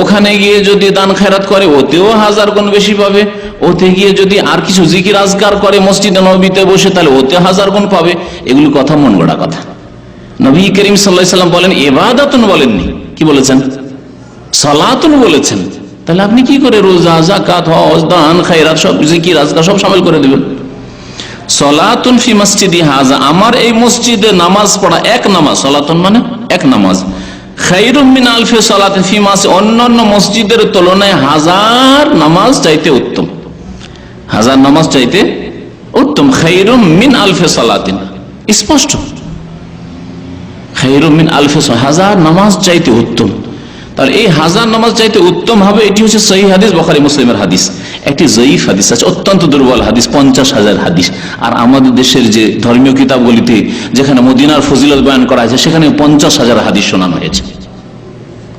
ওখানে গিয়ে যদি দান খেরাত করে ওতেও 1000 গুণ বেশি পাবে। ওতে গিয়ে যদি আর কিছু জিকির আজকার করে মসজিদে নববীতে বসে তাহলে ওতে 1000 গুণ পাবে। এগুলি কথা মন গড়া কথা। নবী করিম সাল্লাল্লাহু আলাইহি ওয়াসাল্লাম বলেন ইবাদাতুন, বলেননি, কি বলেছেন? সালাতুন বলেছেন। তাহলে আপনি কি করে রোজা, যাকাত, হজ, দান খেরাত সব জিকির আজকার সব শামিল করে দিবেন? সালাতুন ফি মসজিদি হাযা, আমার এই মসজিদে নামাজ পড়া, এক নামাজ, সালাতুন মানে এক নামাজ, খায়রুম মিন আলফি সালাতিন ফি মা, অন্যান্য মসজিদের তুলনায় 1000 নামাজ চাইতে উত্তম, 1000 নামাজ চাইতে উত্তম। খায়রুম মিন আলফি সালাতিন, স্পষ্ট। খায়রুম মিন আলফি সালাহ, হাজার নামাজ চাইতে উত্তম। তাহলে এই হাজার নামাজ চাইতে উত্তম হবে, এটি হচ্ছে সহিহ হাদিস, বুখারী মুসলিমের হাদিস। একটি জয়ীফ হাদিস আছে, অত্যন্ত দুর্বল হাদিস, 50,000 হাদিস। আর আমাদের দেশের যে ধর্মীয় কিতাবগুলিতে যেখানে মদিনার ফজিলত বয়ান করা হয়েছে, সেখানে 50,000 হাদিস শোনানো হয়েছে।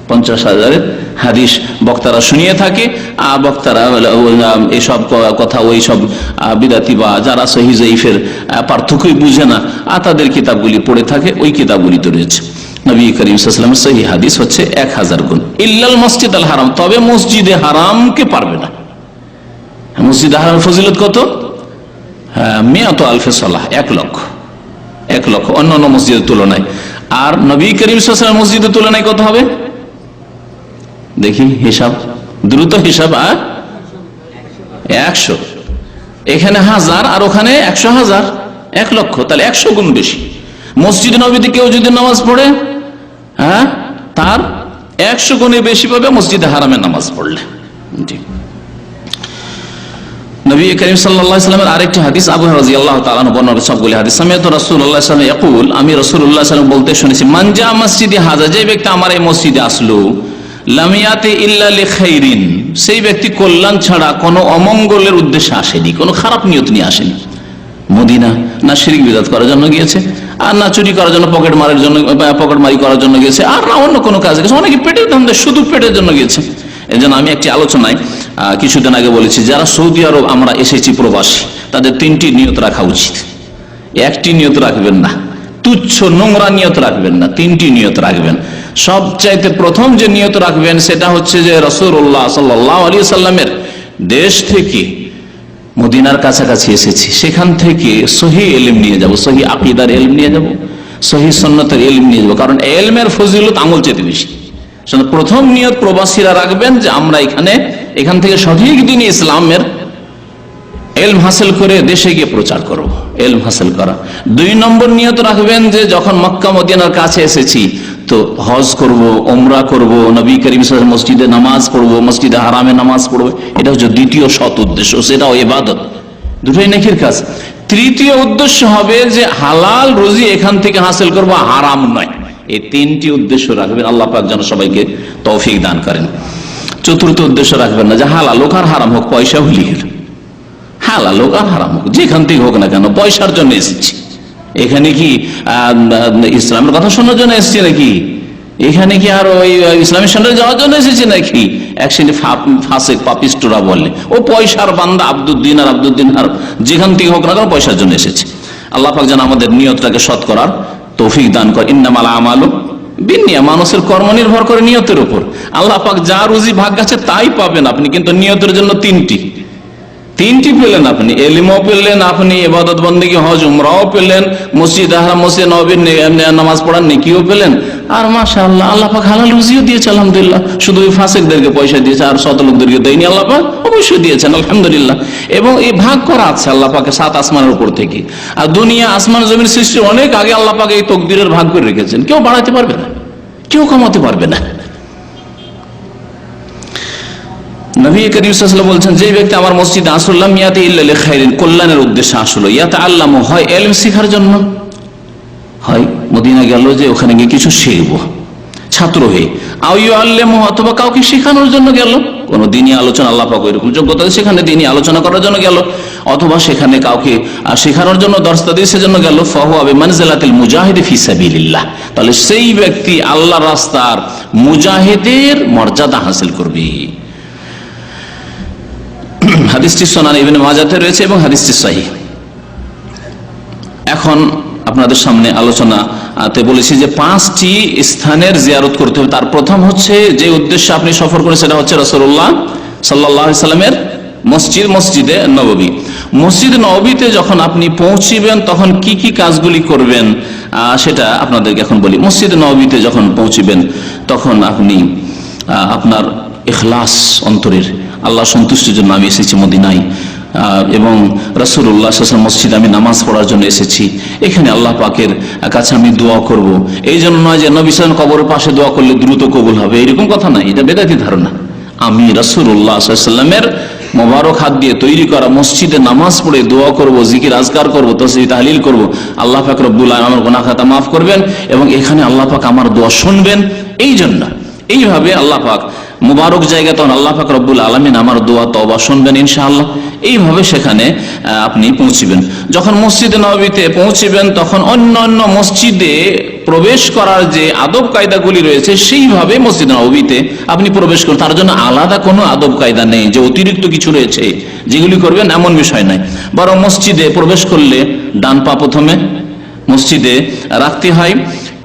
50,000 হাদিস বক্তারা শুনিয়ে থাকে। বক্তারা এসব কথা, ওই সব বিদাতি বা যারা সহিহ জয়ীফের পার্থক্যই বুঝে না, তাদের কিতাবগুলি পড়ে থাকে, ওই কিতাবগুলিতে রয়েছে। নবী করিম সাল্লাল্লাহু আলাইহি ওয়াসাল্লামের সহিহ হাদিস হচ্ছে 1000 গুণ। ইল্লাল মসজিদ আল হারাম, তবে মসজিদে হারামকে পারবে না। মসজিদে হারাম ফজিলত কত? 100 আলফে সালাহ, 1 লক্ষ, 1 লক্ষ অন্যান্য মসজিদের তুলনায়। আর নবী করিম সাল্লাল্লাহু আলাইহি ওয়াসাল্লাম মসজিদের তুলনায় কত হবে দেখি, হিসাব, দ্রুত হিসাব। 100, এখানে 1000 আর ওখানে 100,000, 1 লক্ষ, তাহলে 100 গুণ বেশি। মসজিদ নবীতে কেউ যদি নামাজ পড়ে, তার 100 গুণে বেশি পাবে মসজিদে হারামে নামাজ পড়লে। জি। নবী করিম সাল্লাল্লাহু আলাইহি ওয়াসাল্লামের আরেকটি হাদিস, আবু হুরায়রা রাদিয়াল্লাহু তাআলা আনহু বর্ণনা করেন সবগুলি হাদিস। সামিআতু রাসূলুল্লাহ সাল্লাল্লাহু আলাইহি ওয়াসাল্লাম ইয়াকুল, আমি রাসূলুল্লাহ সাল্লাল্লাহু আলাইহি ওয়াসাল্লাম বলতে শুনেছি, মান জা মসজিদে হাযা, যে ব্যক্তি আমার এই মসজিদে আসলো, লাম ইয়াতি ইল্লা লিখাইরিন, সেই ব্যক্তি কল্যাণ ছাড়া কোনো অমঙ্গলের উদ্দেশ্যে আসেনি, কোনো খারাপ নিয়ত নিয়ে আসেনি। মদিনা না শিরক বিদআত করার জন্য গিয়েছে, আর না চুরি করার জন্য, পকেটমারি করার জন্য গিয়েছে, আর না অন্য কোনো কাজে গেছে। অনেকে পেটের ধান্দা, শুধু পেটের জন্য গিয়েছে। এই জন্য আমি একটি আলোচনায় কিছুদিন আগে বলেছি, যারা সৌদি আরব আমরা এসেছি প্রবাসী, তাদের 3টি নিয়ত রাখা উচিত। একটি নিয়ত রাখবেন না, তুচ্ছ নোংরা নিয়ত রাখবেন না, 3টি নিয়ত রাখবেন। সবচাইতে প্রথম যে নিয়ত রাখবেন সেটা হচ্ছে যে রাসূলুল্লাহ সাল্লাল্লাহু আলাইহি ওয়াসাল্লামের দেশ থেকে মদিনার কাছাকাছি এসেছি, সেখান থেকে সহিহ ইলম নিয়ে যাব, সহিহ আকীদার ইলম নিয়ে যাব, সহিহ সুন্নাতের ইলম নিয়ে যাব। কারণ ইলমের ফজিলত আমল চেয়ে বেশি। প্রথম নিয়ত প্রবাসীরা রাখবেন যে আমরা এখান থেকে সঠিক দ্বীন ইসলামের ইলম হাসিল করে দেশে গিয়ে প্রচার করব, ইলম হাসিল করা। 2 নম্বর নিয়ত রাখবেন যে যখন মক্কা মদিনার কাছে এসেছি তো হজ করব, ওমরা করব, নবী করিম সাল্লাল্লাহু আলাইহি ওয়াসাল্লাম মসজিদে নামাজ পড়ব, মসজিদে হারামে নামাজ পড়ব। এটা হচ্ছে দ্বিতীয় সৎ উদ্দেশ্য, সেটাও ইবাদত, দুটোই নেকির কাজ। তৃতীয় উদ্দেশ্য হবে যে হালাল রুজি এখান থেকে হাসিল করব, হারাম নয়। এই 3টি উদ্দেশ্য রাখবেন। আল্লাহ পাক যেন সবাইকে তৌফিক দান করেন। চতুর্থ উদ্দেশ্য রাখবেন না যে হালাল হোক আর হারাম হোক, পয়সা হলি হল, হালাল হোক আর হারাম হোক, যেখান থেকে হোক না কেন, পয়সার জন্য এসেছি। এখানে কি ইসলামের কথা শোনার জন্য এসেছি নাকি? এখানে কি আর ওই ইসলামের সেন্টারে যাওয়ার জন্য এসেছি নাকি? এক শ্রেণী ফাসিক পাপিস্টরা বলে ও পয়সার বান্দা, আব্দুদ্দিন আর যেখান থেকে হোক না কেন পয়সার জন্য এসেছে। আল্লাহ পাক যেন আমাদের নিয়তটাকে সৎ করার তৌফিক দান করে। ইন্নামাল আমালু বিন্নিয়াত, মানুষের কর্ম নির্ভর করে নিয়তের উপর। আল্লাহ পাক যা রুজি ভাগ্য আছে তাই পাবেন আপনি, কিন্তু নিয়তের জন্য 3টি পেলেন আপনি, এলিমও পেলেন আপনি, ইবাদত বন্দেগী হজ উমরাও পেলেন, মসজিদ হারাম মসজিদ নববীর নামাজ পড়ার নেকিও পেলেন। আর মাশাআল্লাহ আল্লাহ পাক হালাল রুজিও দিয়েছে আলহামদুলিল্লাহ। শুধু ওই ফাসিকদেরকে পয়সা দিয়েছে আর সৎ লোকদেরকে দেয়নি, আল্লাহ পাক অবশ্যই দিয়েছেন আলহামদুলিল্লাহ। এবং এই ভাগ করা আছে আল্লাহ পাকের 7 আসমানের উপর থেকে। আর দুনিয়া আসমান জমির সৃষ্টির অনেক আগে আল্লাহ পাক এই তকদিরের ভাগ করে রেখেছেন, কেউ বাড়াতে পারবে না, কেউ কমাতে পারবে না। নবী করিম সাল্লাল্লাহু আলাইহি ওয়াসাল্লাম বলছেন, যে ব্যক্তি আমার মসজিদে আসলো, লাম ইয়াতি ইল্লা লিখাইরিন, কল্যাণের উদ্দেশ্যে আসলো, ইয়াতাআল্লামু, হয় ইলম শেখার জন্য, হয় মদিনা গেল যে ওখানে গিয়ে কিছু শিখবো ছাত্র হয়ে, আও ইউআল্লিমু, অথবা কাউকে শেখানোর জন্য গেল, কোন দ্বীনি আলোচনা, আল্লাহ পাক এরকম যোগ্যতা সেখানে দ্বীনি আলোচনা করার জন্য গেল, অথবা সেখানে কাউকে শেখানোর জন্য দর্শতাদির সেজন্য গেল, ফাহুয়া বিমানজিলাতিল মুজাহিদ ফি সাবিলিল্লাহ, তাহলে সেই ব্যক্তি আল্লাহর রাস্তার মুজাহিদের মর্যাদা হাসিল করবে। হাদিসটি সুনান ইবনে মাজাহতে রয়েছে এবং হাদিসটি সহিহ। এখন আপনাদের সামনে আলোচনাতে বলেছি যে 5টি স্থানের জিয়ারত করতে হবে। তার প্রথম হচ্ছে যে উদ্দেশ্যে আপনি সফর করেন সেটা হচ্ছে রাসূলুল্লাহ সাল্লাল্লাহু আলাইহি সাল্লামের মসজিদে নববী। মসজিদ নববীতে যখন আপনি পৌঁছিবেন তখন কি কি কাজগুলি করবেন সেটা আপনাদেরকে এখন বলি। মসজিদ নববীতে যখন পৌঁছিবেন তখন আপনি আপনার ইখলাস অন্তরের, আল্লাহ সন্তুষ্টির জন্য আমি এসেছি মদিনায় এবং রাসূলুল্লাহ সাল্লাল্লাহু আলাইহি ওয়াসাল্লাম মসজিদে আমি নামাজ পড়ার জন্য এসেছি, এখানে আল্লাহ পাকের কাছে আমি দোয়া করব। এই জন্য নয় যে নবী সাল্লাল্লাহু আলাইহি ওয়াসাল্লাম কবরের পাশে দোয়া করলে দ্রুত কবুল হবে, এরকম কথা নাই, এটা বেদাতি ধারণা। আমি রাসূলুল্লাহ সাল্লাল্লাহু আলাইহি ওয়াসাল্লামের মোবারক হাত দিয়ে তৈরি করা মসজিদে নামাজ পড়ে দোয়া করব, জিকির আজকার করব, তাসবিহ তাহলিল করব, আল্লাহ পাক রব্বুল আলামিন আমার গুনাহ খাতা মাফ করবেন এবং এখানে আল্লাহ পাক আমার দোয়া শুনবেন। এই জন্য এইভাবে আল্লাহ পাক মুবারক জায়গা, তখন আল্লাহ পাক রব্বুল আলামিন আমার দোয়া তওবা শুনবেন ইনশাআল্লাহ। এইভাবে সেখানে আপনি পৌঁছিবেন। যখন মসজিদে নববীতে পৌঁছিবেন তখন অন্য মসজিদে প্রবেশ করার যে আদব কায়দাগুলি রয়েছে সেইভাবে মসজিদে নববীতে আপনি প্রবেশ করুন। তার জন্য আলাদা কোনো আদব কায়দা নেই যে অতিরিক্ত কিছু রয়েছে যেগুলি করবেন, এমন বিষয় নাই। বরং মসজিদে প্রবেশ করলে ডান পা প্রথমে মসজিদে রাখতে হয়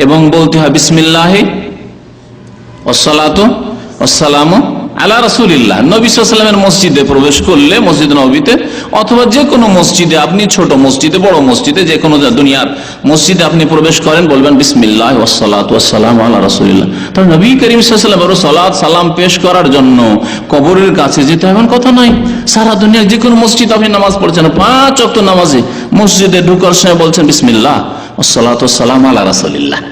এবং বলতে হয় বিসমিল্লাহি ওয়াসসালাতু ওয়াসসালামু আলা রাসূলিল্লাহ। নবী সাল্লাল্লাহু আলাইহি ওয়াসাল্লামের মসজিদে প্রবেশ করলে, মসজিদ নববীতে অথবা যে কোনো মসজিদে, আপনি ছোট মসজিদে, বড় মসজিদে, যে কোনো দুনিয়ার মসজিদে আপনি প্রবেশ করেন, বলবেন বিসমিল্লাহি ওয়াসসালাতু ওয়াসসালামু আলা রাসূলিল্লাহ। তো নবী করিম সাল্লাল্লাহু আলাইহি ওয়াসাল্লামের সালাত সালাম পেশ করার জন্য কবরের কাছে যেতে হবে কথা নাই। সারা দুনিয়ার যে কোনো মসজিদ আপনি নামাজ পড়ছেন, 5 ওয়াক্ত নামাজে মসজিদে ঢোকার সময় বলছেন বিসমিল্লাহ ওয়াসসালাতু ওয়াসসালামু আলা রাসূলিল্লাহ।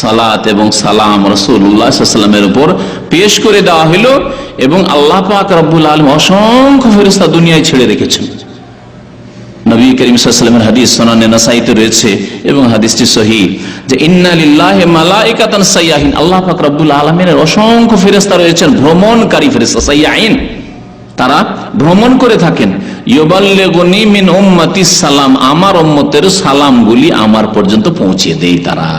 সালাত এবং সালাম রাসূলুল্লাহ সাল্লাল্লাহু আলাইহি ওয়াসাল্লামের উপর পেশ করে দেওয়া হলো এবং আল্লাহ পাক রব্বুল আলামিন অসংখ্য ফেরেশতা দুনিয়ায় ছেড়ে রেখেছেন। নবী করিম সাল্লাল্লাহু আলাইহি ওয়াসাল্লামের হাদিস সুনানে নাসাইতে রয়েছে এবং হাদিসটি সহিহ যে ইন্না লিল্লাহি মালাইকাতান সাইয়াহিন, আল্লাহ পাক রব্বুল আলামিনের অসংখ্য ফেরেশতা রয়েছেন ভ্রমণকারী ফেরেশতা, সাইয়াহিন, তারা ভ্রমণ করে থাকেন। ইউবাল্লিগুনি মিন উম্মতি সালাম, আমার উম্মতের সালামগুলি আমার পর্যন্ত পৌঁছে দেয় তারা।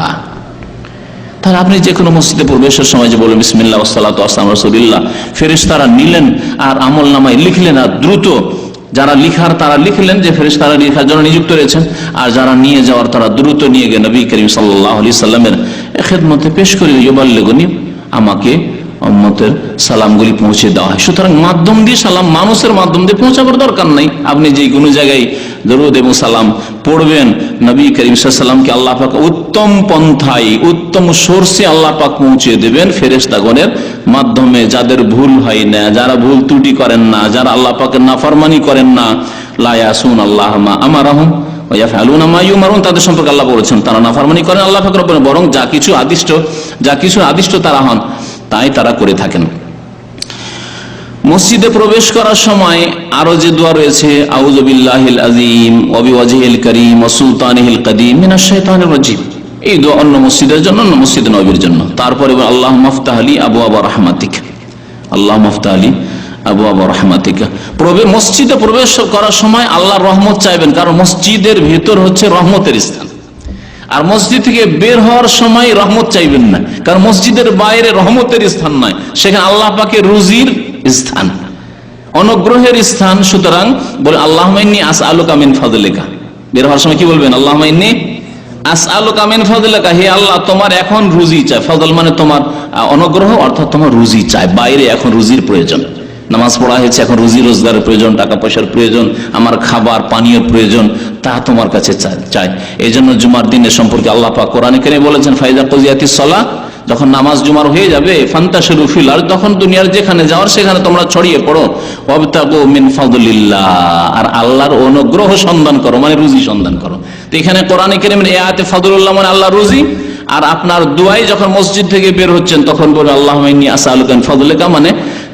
তারা আপনি যে কোনো মসজিদে প্রবেশের সময় যে বললেন বিসমিল্লাহ ওয়াসসালাতু ওয়াসসালামু আলা রাসূলিল্লাহ, ফেরেশতারা নিলেন আর আমলনামায় লিখলেন, আর দ্রুত যারা লিখার তারা লিখলেন যে ফেরেশতারা লেখার জন্য নিযুক্ত রয়েছেন, আর যারা নিয়ে যাওয়ার তারা দ্রুত নিয়ে গিয়ে নবী করিম সাল্লাল্লাহু আলাইহি সাল্লামের খেদমতে পেশ করে ইউবাল্লিগুনি, আমাকে উম্মতের সালামগুলি পৌঁছে দেওয়া হয়। সুতরাং মাধ্যম দিয়ে সালাম, মানুষের মাধ্যম দিয়ে পৌঁছাবার দরকার নাই। আপনি যে কোনো জায়গায় দরুদ এবং সালাম পড়বেন, নবী করিম সাল্লাল্লাহু আলাইহি সাল্লামকে আল্লাহ পাক উত্তম পন্থায়, উত্তম সোর্সে আল্লাহ পাক পৌঁছে দেবেন ফেরেশতাগণের মাধ্যমে, যাদের ভুল হয় না, যারা ভুল ত্রুটি করেন না, যারা আল্লাহ পাকের নাফরমানি করেন না। লা ইয়াসুন আল্লাহ মা আমারাহুম ওয়া ইয়াফআলুনা মা ইউমারুন, তাদের সম্পর্কে আল্লাহ বলেছেন তারা নাফরমানি করেন আল্লাহ পাক রব্বুল, বরং যা কিছু আদিষ্ট তারা হন তাই তারা করে থাকেন। মসজিদে প্রবেশ করার সময় আরো যে দোয়া রয়েছে, আউযু বিল্লাহিল আযীম ওয়া বিওয়াজহিল কারীম ওয়া সুলতানিহিল কাদীম মিনাশ শাইতানির রাজীম, এই দোয়া অন্য মসজিদের জন্য, অন্য মসজিদে নববীর জন্য। তারপরে আল্লাহুম্মা আফতাহ লি আবওয়াবা রাহমাতিক, আল্লাহুম্মা আফতাহ লি আবওয়াবা রাহমাতিক। মসজিদে প্রবেশ করার সময় আল্লাহর রহমত চাইবেন, কারণ মসজিদের ভিতর হচ্ছে রহমতের স্থান। আর মসজিদ থেকে বের হওয়ার সময় রহমত চাইবেন না, কারণ মসজিদের বাইরে রহমতের স্থান নয়, সেখানে আল্লাহ পাকের রুজির স্থান, অনুগ্রহের স্থান। সুতরাং বলে আল্লাহুম্মা ইন্নী আসআলুকা মিন ফাদলিকা, বের হওয়ার সময় কি বলবেন? আল্লাহুম্মা ইন্নী আসআলুকা মিন ফাদলিকা, হে আল্লাহ তোমার এখন রুজি চাই। ফাদল মানে তোমার অনুগ্রহ, অর্থাৎ তোমার রুজি চাই। বাইরে এখন রুজির প্রয়োজন, নামাজ পড়া হয়েছে, এখন রুজি রোজগারের প্রয়োজন, টাকা পয়সার প্রয়োজন, আমার খাবার পানীয়ের প্রয়োজন, তা তোমার কাছে চাই। এই জন্য জুমার দিনের সম্পর্কে আল্লাহ পাক কোরআনে কারীমে বলেছেন ফাইজা কুজিয়াতিস সালাহ, যখন নামাজ জুমার হয়ে যাবে ফান্তাশিরু ফিল আরদ, তখন দুনিয়ার যেখানে যাওয়ার সেখানে তোমরা ছড়িয়ে পড়ো। ওয়াবতাগু মিন ফাদলিল্লাহ, আর আল্লাহর অনুগ্রহ সন্ধান করো, মানে রুজি সন্ধান করো। তো এখানে কোরআনে কারীমের এই আয়াতে ফাদলুল্লাহ মানে আল্লাহর রুজি, আর আপনার দুয়াই যখন মসজিদ থেকে বের হচ্ছেন তখন বলে আল্লাহুম্মা ইন্নী আসআলুকা মিন ফাদলিকা, মানে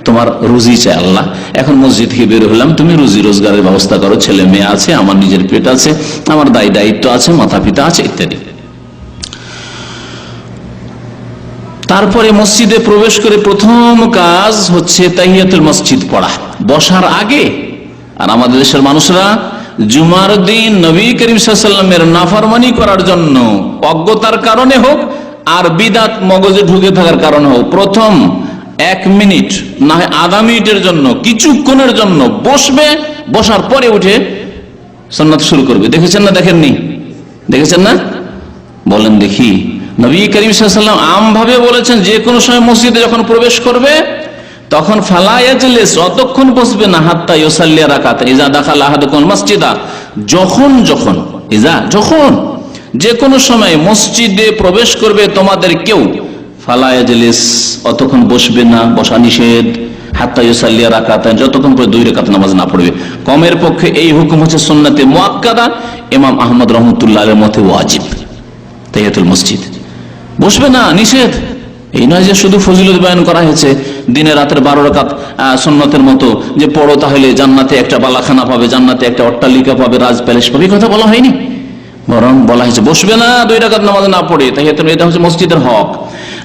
তোমার রুজি চাই আল্লাহ। এখন মসজিদ থেকে বের হলাম, তুমি রুজি রোজগারের ব্যবস্থা করো, ছেলে মেয়ে আছে, আমার নিজের পেট আছে, আমার দায়িত্ব আছে, মাতা পিতা আছে ইত্যাদি। তারপরে মসজিদে প্রবেশ করে প্রথম কাজ হচ্ছে তাহিয়াতুল মসজিদ পড়া বসার আগে। আর আমাদের দেশের মানুষরা জুমার দিন নবী করিম সাল্লাল্লাহু আলাইহি ওয়াসাল্লামের নাফরমানি করার জন্য, অজ্ঞতার কারণে হোক আর বিদআত মগজে ঢুকে থাকার কারণে হোক, প্রথম 1 মিনিট না হয় আধা মিনিটের জন্য, কিছুক্ষণের জন্য বসবে, বসার পরে উঠে সুন্নাত শুরু করবে। দেখেছেন না? দেখেননি? দেখেছেন না? বলেন দেখি। নবী করিম সাল্লাল্লাহু আলাইহি ওয়াসাল্লাম আমভাবে বলেছেন যে কোনো সময় মসজিদে যখন প্রবেশ করবে তখন ফালা ইয়াজলিস, অতক্ষণ বসবে না, হাত্তা ইউসাল্লি রাকাত ইজা দাখালা আহাদুকুম মসজিদা, যখন যে কোনো সময় মসজিদে প্রবেশ করবে তোমাদের কেউ, ফালা ইয়াজলিস, অতক্ষণ বসবে না, বসা নিষেধ, হাত্তা ইউসাল্লি রাকাতান, যতক্ষণ পর্যন্ত 2 রাকাত নামাজ না পড়বে। কমের পক্ষে এই হুকুম হচ্ছে সুন্নাতে মুআক্কাদা, ইমাম আহমদ রাহমাতুল্লাহ আলাইহির মতে ওয়াজিব। তাহিয়াতুল মসজিদ বসবে না, নিষেধ, এই নয় যে শুধু ফজিলত বয়ান করা হয়েছে দিনে রাতের 12 রাকাত সুন্নতের মতো, যে পড়ো তাহলে জান্নাতে একটা বালাখানা পাবে, জান্নাতে একটা অট্টালিকা পাবে, রাজ প্যালেস পাবে, কথা বলা হয়নি। বরং বলা হয়েছে বসবে না 2 রাকাত নামাজ না পড়ে, তাই এটা হচ্ছে মসজিদের হক।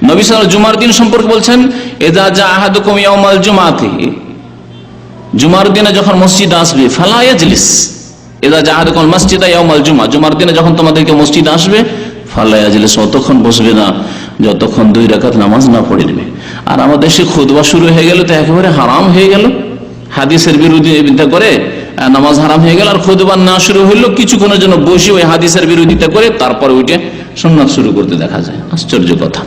নবী সাল্লাল্লাহু আলাইহি ওয়াসাল্লাম জুমার দিন সম্পর্কে বলছেন, ইযা জা আহাদুকুম ইয়াউমাল জুমাতি, জুমার দিনে যখন মসজিদ আসবে, ফালা ইয়াজলিস, ইযা জা আহাদুকুম মসজিদা ইয়াউমাল জুমা, জুমার দিনে যখন তোমাদেরকে মসজিদ আসবে, ফালা ইয়াজলিস, অতক্ষণ বসবে না যতক্ষণ 2 রাকাত নামাজ না পড়ে নেবে। আর আমাদের দেশে খুতবা শুরু হয়ে গেল তো একেবারে হারাম হয়ে গেল, হাদিসের বিরোধিতা করে নামাজ হারাম হয়ে গেল। আর খুতবা না শুরু হইলো, কিছুক্ষণের জন্য বসে ওই হাদিসের বিরোধিতা করে তারপর ওইটা সুন্নাত শুরু করতে দেখা যায়। আশ্চর্য কথা।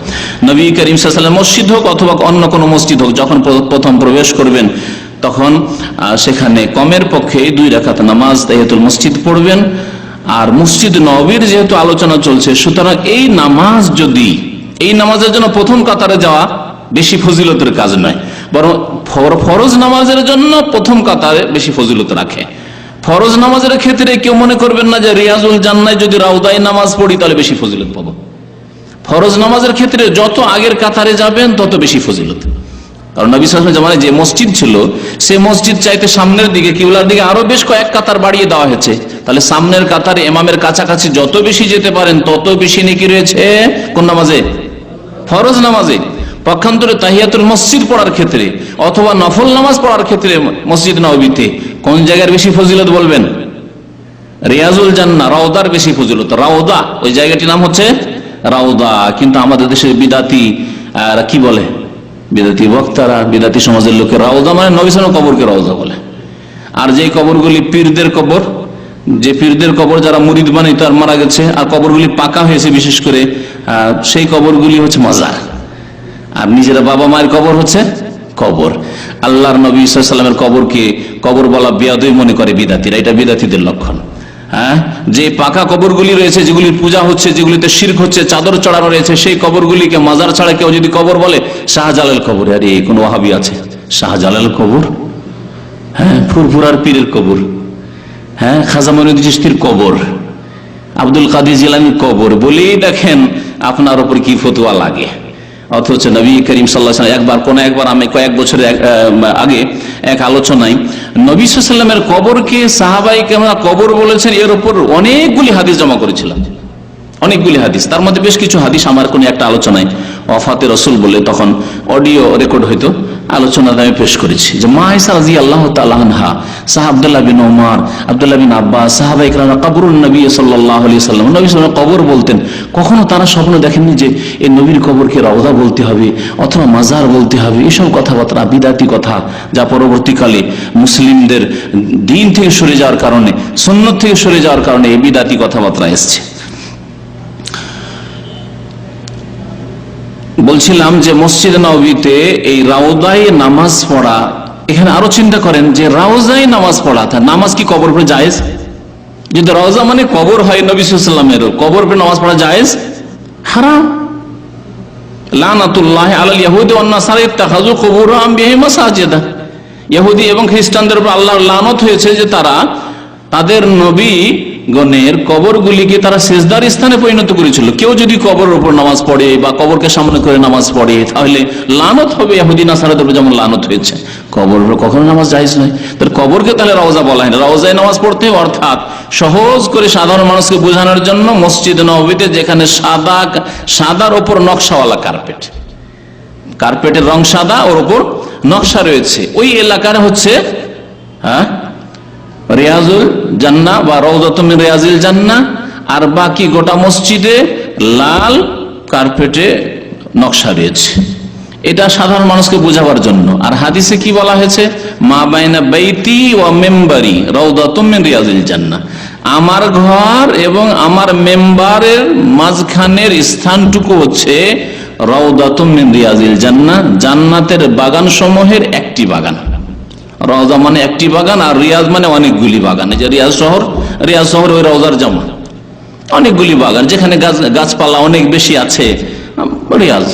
নবী করিম সাল্লাল্লাহু আলাইহি ওয়াসাল্লাম মসজিদ হোক অথবা অন্য কোনো মসজিদ হোক, যখন প্রথম প্রবেশ করবেন তখন সেখানে কমের পক্ষে 2 রাকাত নামাজ তাহিয়াতুল মসজিদ পড়বেন। আর মসজিদ নববীর যেহেতু আলোচনা চলছে, সুতরাং এই নামাজ যদি, এই নামাজের জন্য প্রথম কাতারে যাওয়া বেশি ফজিলতের কাজ নয়, বরং ফরজ নামাজের জন্য প্রথম কাতারে বেশি ফজিলত রাখে। ফরজ নামাজের ক্ষেত্রে কেউ মনে করবেন না যে রিয়াজুল জান্নায় যদি রাউদায় নামাজ পড়ি তাহলে বেশি ফজিলত পাবো। ফরজ নামাজের ক্ষেত্রে যত আগের কাতারে যাবেন তত বেশি ফজিলত। কারণ নবী সাল্লাল্লাহু আলাইহি ওয়াসাল্লাম জামানায় যে মসজিদ ছিল, সে মসজিদ চাইতে সামনের দিকে, কিবলার দিকে আরো বেশ কয়েক কাতার বাড়িয়ে দেওয়া হয়েছে। তাহলে সামনের কাতারে ইমামের কাছাকাছি যত বেশি যেতে পারেন তত বেশি নেকি রয়েছে কোন নামাজে? ফরজ নামাজে। পক্ষান্তরে তাহিয়াতুল মসজিদ পড়ার ক্ষেত্রে অথবা নফল নামাজ পড়ার ক্ষেত্রে মসজিদ নববীতে কোন জায়গার বেশি ফজিলত বলবেন? রিয়াজুল জান্নাহ, রাউদার বেশি ফজিলত। রাউদা, ওই জায়গাটির নাম হচ্ছে রাউদা। কিন্তু আমাদের দেশের বিদাতি কি বলে, বিদাতি বক্তারা, বিদাতি সমাজের লোকের রাউদা মানে নবী সাল্লাল্লাহু আলাইহি ওয়াসাল্লাম কবরকে রাউদা বলে। আর যে কবরগুলি পীরদের কবর, যে পীরদের কবর যারা মুরিদ বানাইতো আর মারা গেছে, আর কবরগুলি পাকা হয়েছে বিশেষ করে, সেই কবরগুলি হচ্ছে মাজার। আর নিজেরা বাবা মায়ের কবর হচ্ছে কবর। আল্লাহর নবী সাল্লাল্লাহু আলাইহি ওয়াসাল্লামের কবরকে কবর বলা বেয়াদবি মনে করে বিদাতিরা, এটা বিদাতিদের লক্ষণ। যে পাকা কবরগুলি রয়েছে, যেগুলির পূজা হচ্ছে, যেগুলিতে শিরক হচ্ছে, চাদর চড়ানো রয়েছে, সেই কবরগুলিকে মাজার ছাড়া কেউ যদি কবর বলে, শাহজালাল কবর, আরে কোন ওয়াহাবি আছে শাহজালাল কবর, ফুরফুরার পীরের কবর, খাজা মঈনুদ্দিন চিশতির কবর, আব্দুল কাদের জিলানীর কবর বলেই দেখেন আপনার উপর কি ফতোয়া লাগে। অথচ নবী করিম সাল্লাল্লাহু আলাইহি ওয়াসাল্লাম একবার আমি কয়েক বছর আগে এক আলোচনায় নবী সাল্লাল্লাহু আলাইহি ওয়াসাল্লামের কবরকে সাহাবায়ে কেরামরা কবর বলেছেন, এর উপর অনেকগুলি হাদিস জমা করেছিলাম, অনেকগুলি হাদিস। তার মধ্যে বেশ কিছু হাদিস আমার কোন একটা আলোচনায় ওয়াফাতে রাসূল বলে তখন অডিও রেকর্ড হইতো, আলোচনাতে আমি পেশ করেছি যে মা আয়েশা রাদিয়াল্লাহু তাআলা আনহা, সাহাবা আব্দুল্লাহ বিন ওমর, আব্দুল্লাহ বিন আব্বাস, সাহাবায়ে কেরামরা কবরুন নবী সাল্লাল্লাহু আলাইহি ওয়াসাল্লাম, নবী সাল্লাল্লাহু আলাইহি ওয়াসাল্লাম কবর বলতেন। কখনো তারা স্বপ্ন দেখেননি যে এই নবীর কবরকে রওজা বলতে হবে অথবা মাজার বলতে হবে। এসব কথাবার্তা বিদাতি কথা, যা পরবর্তীকালে মুসলিমদের দ্বীন থেকে সরে যাওয়ার কারণে, সুন্নাত থেকে সরে যাওয়ার কারণে এই বিদাতি কথাবার্তা এসেছে। বলছিলাম যে মসজিদ নববীতে এই রাউদায় নামাজ পড়া, এখানে আরো চিন্তা করেন যে রাউজায় নামাজ পড়া, নামাজ কি কবর পড়ে জায়েজ? যদি রাউজা মানে কবর হয় নবী সাল্লাল্লাহু আলাইহি ওয়াসাল্লামের, কবর পড়ে নামাজ পড়া জায়েজ? হারাম। লানাতুল্লাহি আলাল ইয়াহুদি ওয়ান নাসারা ইত্তাখাযু কুবুর আনবিয়াহিম মাসাজিদা, ইহুদি এবং খ্রিস্টানদের উপর আল্লাহর লানত হয়েছে যে তারা তাদের নবী গণের কবরগুলিকে তারা সিজদার স্থানে পরিণত করেছিল। কেউ যদি কবরের উপর নামাজ পড়ে বা কবরকে সামনে করে নামাজ পড়ে তাহলে লানত হবে, ইহুদি নাসারাদের উপর যেমন লানত হয়েছে। কবরের উপর কখনো নামাজ জায়েজ নয়। তাহলে কবরকে তাহলে রওজা বলা হয় না, রওজায় নামাজ পড়তে, অর্থাৎ সহজ করে সাধারণ মানুষকে বোঝানোর জন্য মসজিদ নববীতে যেখানে সাদার ওপর নকশাওয়ালা কার্পেট, কার্পেটের রং সাদা, ওর উপর নকশা রয়েছে, ওই এলাকার হচ্ছে রিয়াজুল জান্নাহ বা রাউযাতুম মিন রিয়াজিল জান্নাহ। আর বাকি গোটা মসজিদে লাল কার্পেটে নকশা রয়েছে। এটা সাধারণ মানুষকে বোঝাবার জন্য। আর হাদিসে কি বলা হয়েছে? মা বাইনা বাইতি ওয়া মিম্বারি রাউযাতুম মিন রিয়াজিল জান্নাহ, আমার ঘর এবং আমার মেম্বারের মাঝখানের স্থানটুকু হচ্ছে রাউযাতুম মিন রিয়াজিল জান্নাহ, জান্নাতের বাগান সমূহের একটি বাগান। রওজা মানে একটি বাগান, আর রিয়াজ মানে অনেকগুলি বাগান। এই যে রিয়াজ শহর ওই রওজার জামা, অনেকগুলি বাগান যেখানে গাছপালা অনেক বেশি আছে। রিয়াজ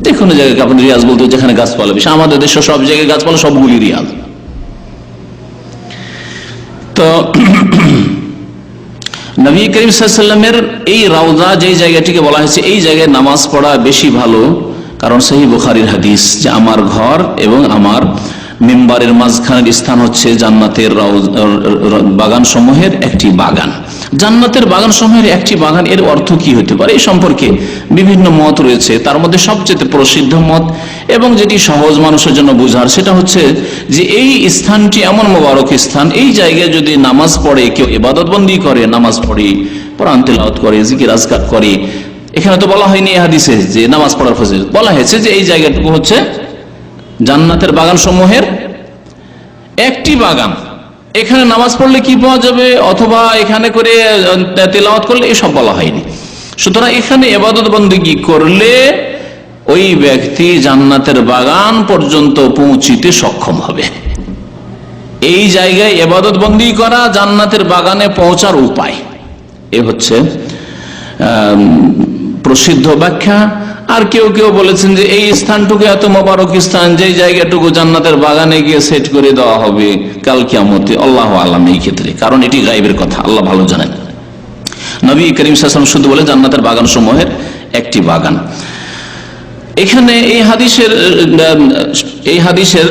যে কোনো জায়গায় আপনি রিয়াজ বলতে যেখানে গাছপালা বেশি, আমাদের দেশে সব জায়গায় গাছপালা, সবগুলি রিয়াজ। তো নবী করিম সাল্লাল্লাহু আলাইহি ওয়াসাল্লামের এই রওজা যে জায়গাটিকে বলা হয়েছে, এই জায়গায় নামাজ পড়া বেশি ভালো। কারণ সহিহ বুখারীর হাদিস যে আমার ঘর এবং আমার মিম্বারের মাঝখানের স্থান হচ্ছে জান্নাতের বাগান সমূহের একটি বাগান। জান্নাতের বাগান সমূহের একটি বাগান, এর অর্থ কি হতে পারে এই সম্পর্কে বিভিন্ন মত রয়েছে। তার মধ্যে সবচেয়ে প্রসিদ্ধ মত এবং যেটি সহজ মানুষের জন্য বোঝার, সেটা হচ্ছে যে এই স্থানটি এমন মোবারক স্থান, এই জায়গায় যদি নামাজ পড়ে, কেউ ইবাদত বন্দি করে, নামাজ পড়ে, কোরআন তেলাওয়াত করে, জিকির আজকার করে, এখানে তো বলা হয়নি এই হাদিসে যে নামাজ পড়ার ফজিলত, বলা হয়েছে যে এই জায়গাটুকু হচ্ছে জান্নাতের বাগান সমূহের একটি বাগান। এখানে নামাজ পড়লে কি পাওয়া যাবে অথবা এখানে করে তেলাওয়াত করলে এসব বলা হয়নি। সুতরাং এখানে ইবাদত বন্দেগী করলে ওই ব্যক্তি জান্নাতের বাগান পর্যন্ত পৌঁছিতে সক্ষম হবে। এই জায়গায় ইবাদত বন্দেগী করা জান্নাতের বাগানে পৌঁছার উপায়, এ হচ্ছে প্রসিদ্ধ ব্যাখ্যা। আর কেউ কেউ বলেছেন যে এই স্থানটুকু এত মোবারক স্থান, যে জায়গাটুকু জান্নাতের বাগানে গিয়ে সেট করে দেওয়া হবে কাল কিয়ামতে, আল্লাহু আ'লাম এই ক্ষেত্রে, কারণ এটি গায়বের কথা, আল্লাহ ভালো জানেন। নবী করিম সাল্লাল্লাহু আলাইহি ওয়াসাল্লাম শুধু বলে জান্নাতের বাগান সমূহের একটি বাগান। এখানে এই হাদিসের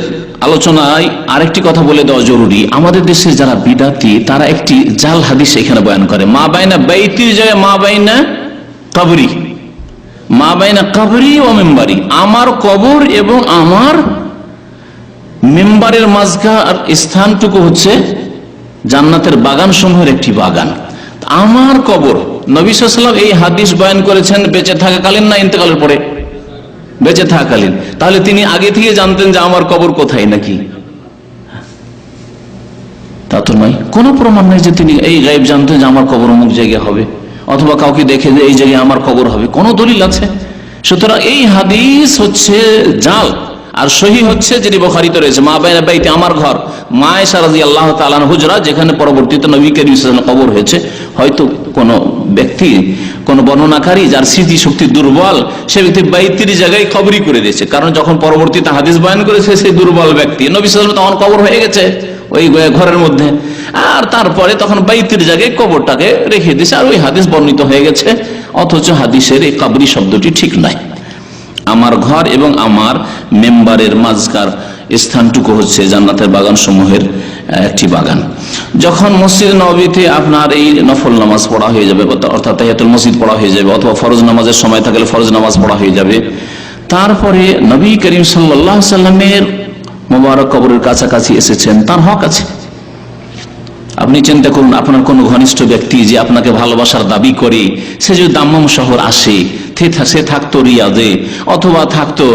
আলোচনায় আরেকটি কথা বলে দেওয়া জরুরি। আমাদের দেশের যারা বিদাতি, তারা একটি জাল হাদিস এখানে বয়ান করে, মা বাইনা বাইতির জায়গায় মা বাইনা কবরি, মা বাইনা কবরি ও মেম্বারি, আমার কবর এবং আমার মেম্বারের মাঝখান স্থানটুকু হচ্ছে জান্নাতের বাগান সমূহের একটি বাগান। আমার কবর, নবী সাল্লাল্লাহু আলাইহি ওয়াসাল্লাম এই হাদিস বয়ান করেছেন বেঁচে থাকাকালীন না ইন্তেকালের পরে? বেঁচে থাকাকালীন। তাহলে তিনি আগে থেকে জানতেন যে আমার কবর কোথায় নাকি? তা তো নয়, কোনো প্রমাণ নেই যে তিনি এই গায়েব জানতেন যে আমার কবর অমুক জায়গায় হবে, অথবা কাউকে দেখে যে এই জায়গায় আমার কবর হবে, কোন দলিল আছে? সুতরাং এই হাদিস হচ্ছে জাল। আর সহি হচ্ছে যেটি বুখারীতে রয়েছে, মা বাইনা বাইতি, আমার ঘর, মা আয়েশা রাদিয়াল্লাহু তাআলা আনহা হুজরা, যেখানে পরবর্তীতে নবী করিম সাল্লাল্লাহু আলাইহি ওয়াসাল্লাম কবর হয়েছে। হয়তো কোন ব্যক্তি, কোন বর্ণনাকারী যার স্মৃতি শক্তি দুর্বল, সে ব্যক্তি বাইতির জায়গায় কবরই করে দিয়েছে, কারণ যখন পরবর্তীতে হাদিস বয়ান করেছে সেই দুর্বল ব্যক্তি, নবী সাল্লাল্লাহু আলাইহি ওয়াসাল্লাম তখন কবর হয়ে গেছে ওই ঘরের মধ্যে, আর তারপরে তখন বাইতির জায়গায় কবরটাকে রেখে দিয়েছে, আর ওই হাদিস বর্ণিত হয়ে গেছে। অথচ হাদিসের এই কবরি শব্দটি ঠিক নয়। আমার ঘর এবং আমার মেম্বারের মাঝখার স্থানটুকু হচ্ছে জান্নাতের বাগান সমূহের একটি বাগান। যখন মসজিদ নববীতে আপনার এই নফল নামাজ পড়া হয়ে যাবে, অর্থাৎ তাহিয়াতুল মসজিদ পড়া হয়ে যাবে, অথবা ফরজ নামাজের সময় থাকলে ফরজ নামাজ পড়া হয়ে যাবে, তারপরে নবী করিম সাল্লাল্লাহু আলাইহি ওয়াসাল্লামের মোবারক কবরের কাছাকাছি এসেছেন, তার হক আছে। আপনি চিন্তা করুন, আপনার কোন ঘনিষ্ঠ ব্যক্তি যে আপনাকে ভালোবাসার দাবি করে, সে যদি দাম্মাম শহর আসে, সে থাকতো রিয়াদে অথবা থাকতো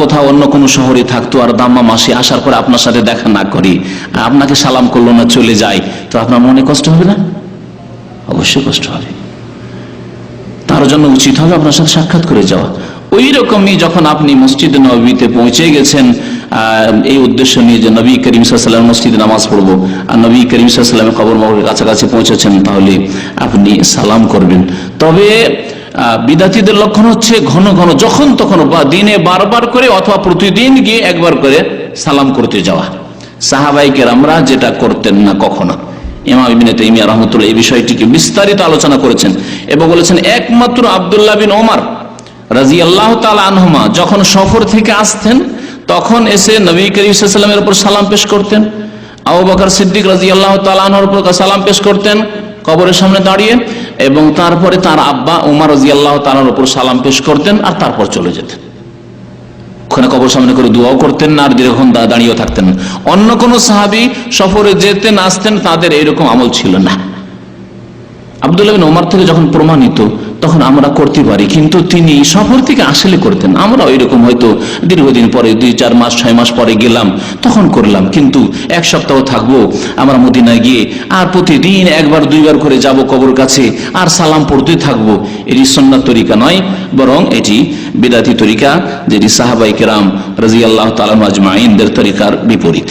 কোথাও অন্য কোনো শহরে থাকতো, আর দাম্মাম আসে, আসার পরে আপনার সাথে দেখা না করে আপনাকে সালাম করলো না, চলে যায়, তো আপনার মনে কষ্ট হবে না? অবশ্যই কষ্ট হবে। তার জন্য উচিত হবে আপনার সাথে সাক্ষাৎ করে যাওয়া। ওই রকমই যখন আপনি মসজিদে নববীতে পৌঁছে গেছেন এই উদ্দেশ্য নিয়ে যে নবী করিম সাল্লাল্লাহু আলাইহি ওয়াসাল্লাম মসজিদে নামাজ পড়বো, আর নবী করিম সাল্লাল্লাহু আলাইহি ওয়াসাল্লামের কবর মোবারকের কাছাকাছি পৌঁছেছেন, তাহলে আপনি সালাম করবেন। তবে বিদাতীদের লক্ষণ হচ্ছে ঘন ঘন, যখন তখন বা দিনে বারবার করে অথবা প্রতিদিন গিয়ে একবার করে সালাম করতে যাওয়া। সাহাবায়ে কেরামরা যেটা করতেন না কখনো। ইমাম ইবনে তাইমিয়া রাহমাতুল্লাহ এই বিষয়টিকে বিস্তারিত আলোচনা করেছেন এবং বলেছেন একমাত্র আব্দুল্লাহ বিন ওমর রাদিয়াল্লাহু তাআলা আনহুমা যখন সফর থেকে আসতেন, তখন এসে নবী করিম সাল্লাল্লাহু আলাইহি ওয়াসাল্লামের উপর সালাম পেশ করতেন, আবু বকর সিদ্দিক রাদিয়াল্লাহু তাআলা আনহুর উপর সালাম পেশ করতেন কবরের সামনে দাঁড়িয়ে, এবং তারপরে তার আব্বা উমর রাদিয়াল্লাহু তাআলার উপর সালাম পেশ করতেন, আর তারপর চলে যেতেন। ওখানে কবর সামনে করে দোয়াও করতেন না, আর দীর্ঘক্ষণ দাঁড়িয়েও থাকতেন না। অন্য কোন সাহাবী সফরে যেতেন আসতেন, তাদের এরকম আমল ছিল না। আব্দুল্লাহ বিন ওমর থেকে যখন প্রমাণিত, তখন আমরা করতে পারি, কিন্তু তিনি সফর থেকে আসলে করতেন। আমরা ওইরকম হয়তো দীর্ঘদিন পরে 2-4 মাস 6 মাস পরে গেলাম, তখন করলাম, কিন্তু এক সপ্তাহ থাকবো আমরা মদিনায় গিয়ে, আর প্রতিদিন একবার 2বার করে যাব কবর কাছে আর সালাম পড়তে থাকবো। এটি সুন্নাত তরিকা নয়, বরং এটি বিদআতি তরিকা, যেটি সাহাবায়ে কেরাম রাদিয়াল্লাহু তাআলা আজমাইনদের তরিকার বিপরীত।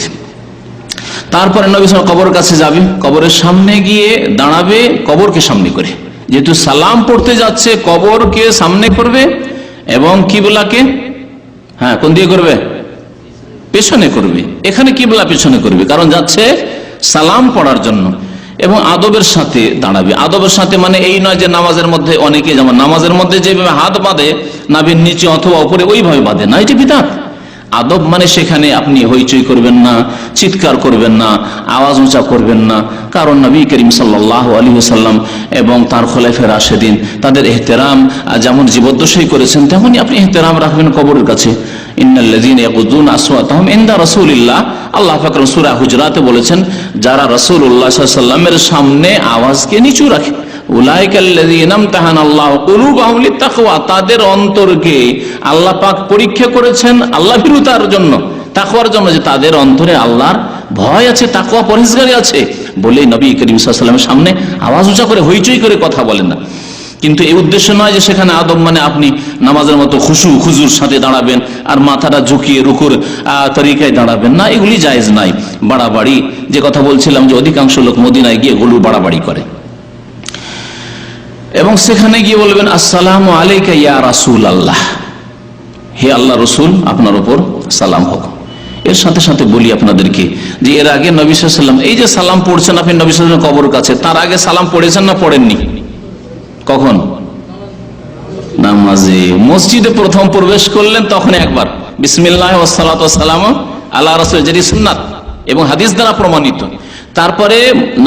তারপরে নবী সাল্লাল্লাহু আলাইহি ওয়াসাল্লাম কবরের কাছে যাবে, কবরের সামনে গিয়ে দাঁড়াবে, কবরকে সামনে করে, যেহেতু সালাম পড়তে যাচ্ছে কবরকে সামনে করবে এবং কিবলাকে কোন দিয়ে করবে? পেছনে করবে। এখানে কিবলা পেছনে করবে, কারণ যাচ্ছে সালাম পড়ার জন্য। এবং আদবের সাথে দাঁড়াবে। আদবের সাথে মানে এই নয় যে নামাজের মধ্যে অনেকে যেমন নামাজের মধ্যে যেভাবে হাত বাঁধে নাভির নিচে অথবা উপরে ওইভাবে বাঁধে না, এটি বিদআত। আদব মানে সেখানে আপনি হইচই করবেন না, চিৎকার করবেন না, আওয়াজ উঁচা করবেন না। কারণ নবী করিম সাল্লাল্লাহু আলাইহি ওয়াসাল্লাম এবং তার খোলাফায়ে রাশেদিন তাদের ইহতেরাম যেমন জীবদ্দশাই করেছেন, তেমনি আপনি ইহতেরাম রাখবেন কবরের কাছে। ইন্নাল্লাযীনা ইয়াগুযুনা আসওয়াতাহুম ইনদা রাসূলিল্লাহ, আল্লাহ পাক সূরা হুজরাতে বলেছেন যারা রাসূলুল্লাহ সাল্লাল্লাহু আলাইহি ওয়াসাল্লামের সামনে আওয়াজকে নিচু রাখে, উলাইকাল্লাযীনা ইমতাহানাল্লাহু কুলুবাহুম লিত্তাকওয়া, তাদের অন্তরকে আল্লাহ পাক পরীক্ষা করেছেন আল্লাহ ভীরুতার জন্য, তাকওয়ার জন্য, যে তাদের অন্তরে আল্লাহর ভয় আছে, তাকওয়া পরহেজগারি আছে বলেই নবী করিম সাল্লাল্লাহু আলাইহি ওয়াসাল্লামের সামনে আওয়াজ উঁচা করে হইচই করে কথা বলেন না। কিন্তু এই উদ্দেশ্য নয় যে সেখানে আদব মানে আপনি নামাজের মতো খুজুর সাথে দাঁড়াবেন আর মাথাটা ঝুঁকিয়ে রুকুর তরিকায় দাঁড়াবেন না, এগুলি জায়েজ নাই। বাড়াবাড়ি, যে কথা বলছিলাম যে অধিকাংশ লোক মদিনায় গিয়ে এগুলো বাড়াবাড়ি করে এবং সেখানে গিয়ে বলবেন আসসালামু আলাইকা ইয়া রাসূলুল্লাহ, হে আল্লাহ রসুল আপনার উপর সালাম হোক। এর সাথে সাথে বলি আপনাদেরকে যে এর আগে নবী সাল্লাল্লাহু আলাইহি ওয়াসাল্লাম এই যে সালাম পড়ছেন আপনি নবী সাল্লাল্লাহু আলাইহি ওয়াসাল্লাম কবর কাছে, তার আগে সালাম পড়েছেন না পড়েননি? কখন? নামাজে। মসজিদে প্রথম প্রবেশ করলেন তখন একবার বিসমিল্লাহ ওয়াস সালাতু ওয়াস সালামু আলা রাসূল, যেটি সুন্নাত এবং হাদিস দ্বারা প্রমাণিত। তারপরে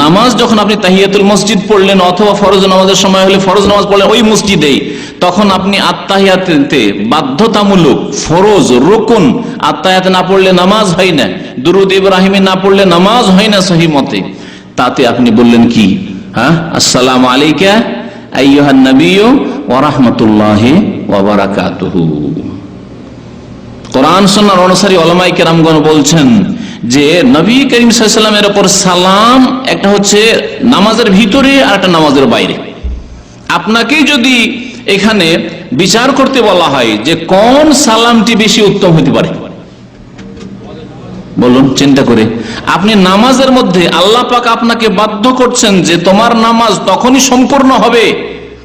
নামাজ যখন আপনি তাহিয়াতুল মসজিদ পড়লেন অথবা ফরজ নামাজের সময় হলে ফরজ নামাজ পড়লেন ওই মসজিদেই, তখন আপনি আত্তাহিয়াতে বাধ্যতামূলক ফরজ রুকুন আত্তাহিয়াত না পড়লে নামাজ হয় না, দুরুদ ইব্রাহিমে না পড়লে নামাজ হয় না সহিহ মতে। তাতে আপনি বললেন কি? আসসালামু আলাইকা আইয়ুহান নাবিয়্যু ওয়া রাহমাতুল্লাহি ওয়া বারাকাতুহু। কোরআন সুন্নাহর অনুসারী উলামায়ে কেরামগণ বলছেন যে নবী করিম সাল্লাল্লাহু আলাইহি ওয়াসাল্লামের উপর সালাম একটা হচ্ছে নামাজের ভিতরে আর একটা নামাজের বাইরে। আপনাকে যদি এখানে বিচার করতে বলা হয় যে কোন সালামটি বেশি উত্তম হতে পারে, বলুন চিন্তা করে। আপনি নামাজের মধ্যে আল্লাহ পাক আপনাকে বাধ্য করছেন যে তোমার নামাজ তখনই সম্পূর্ণ হবে,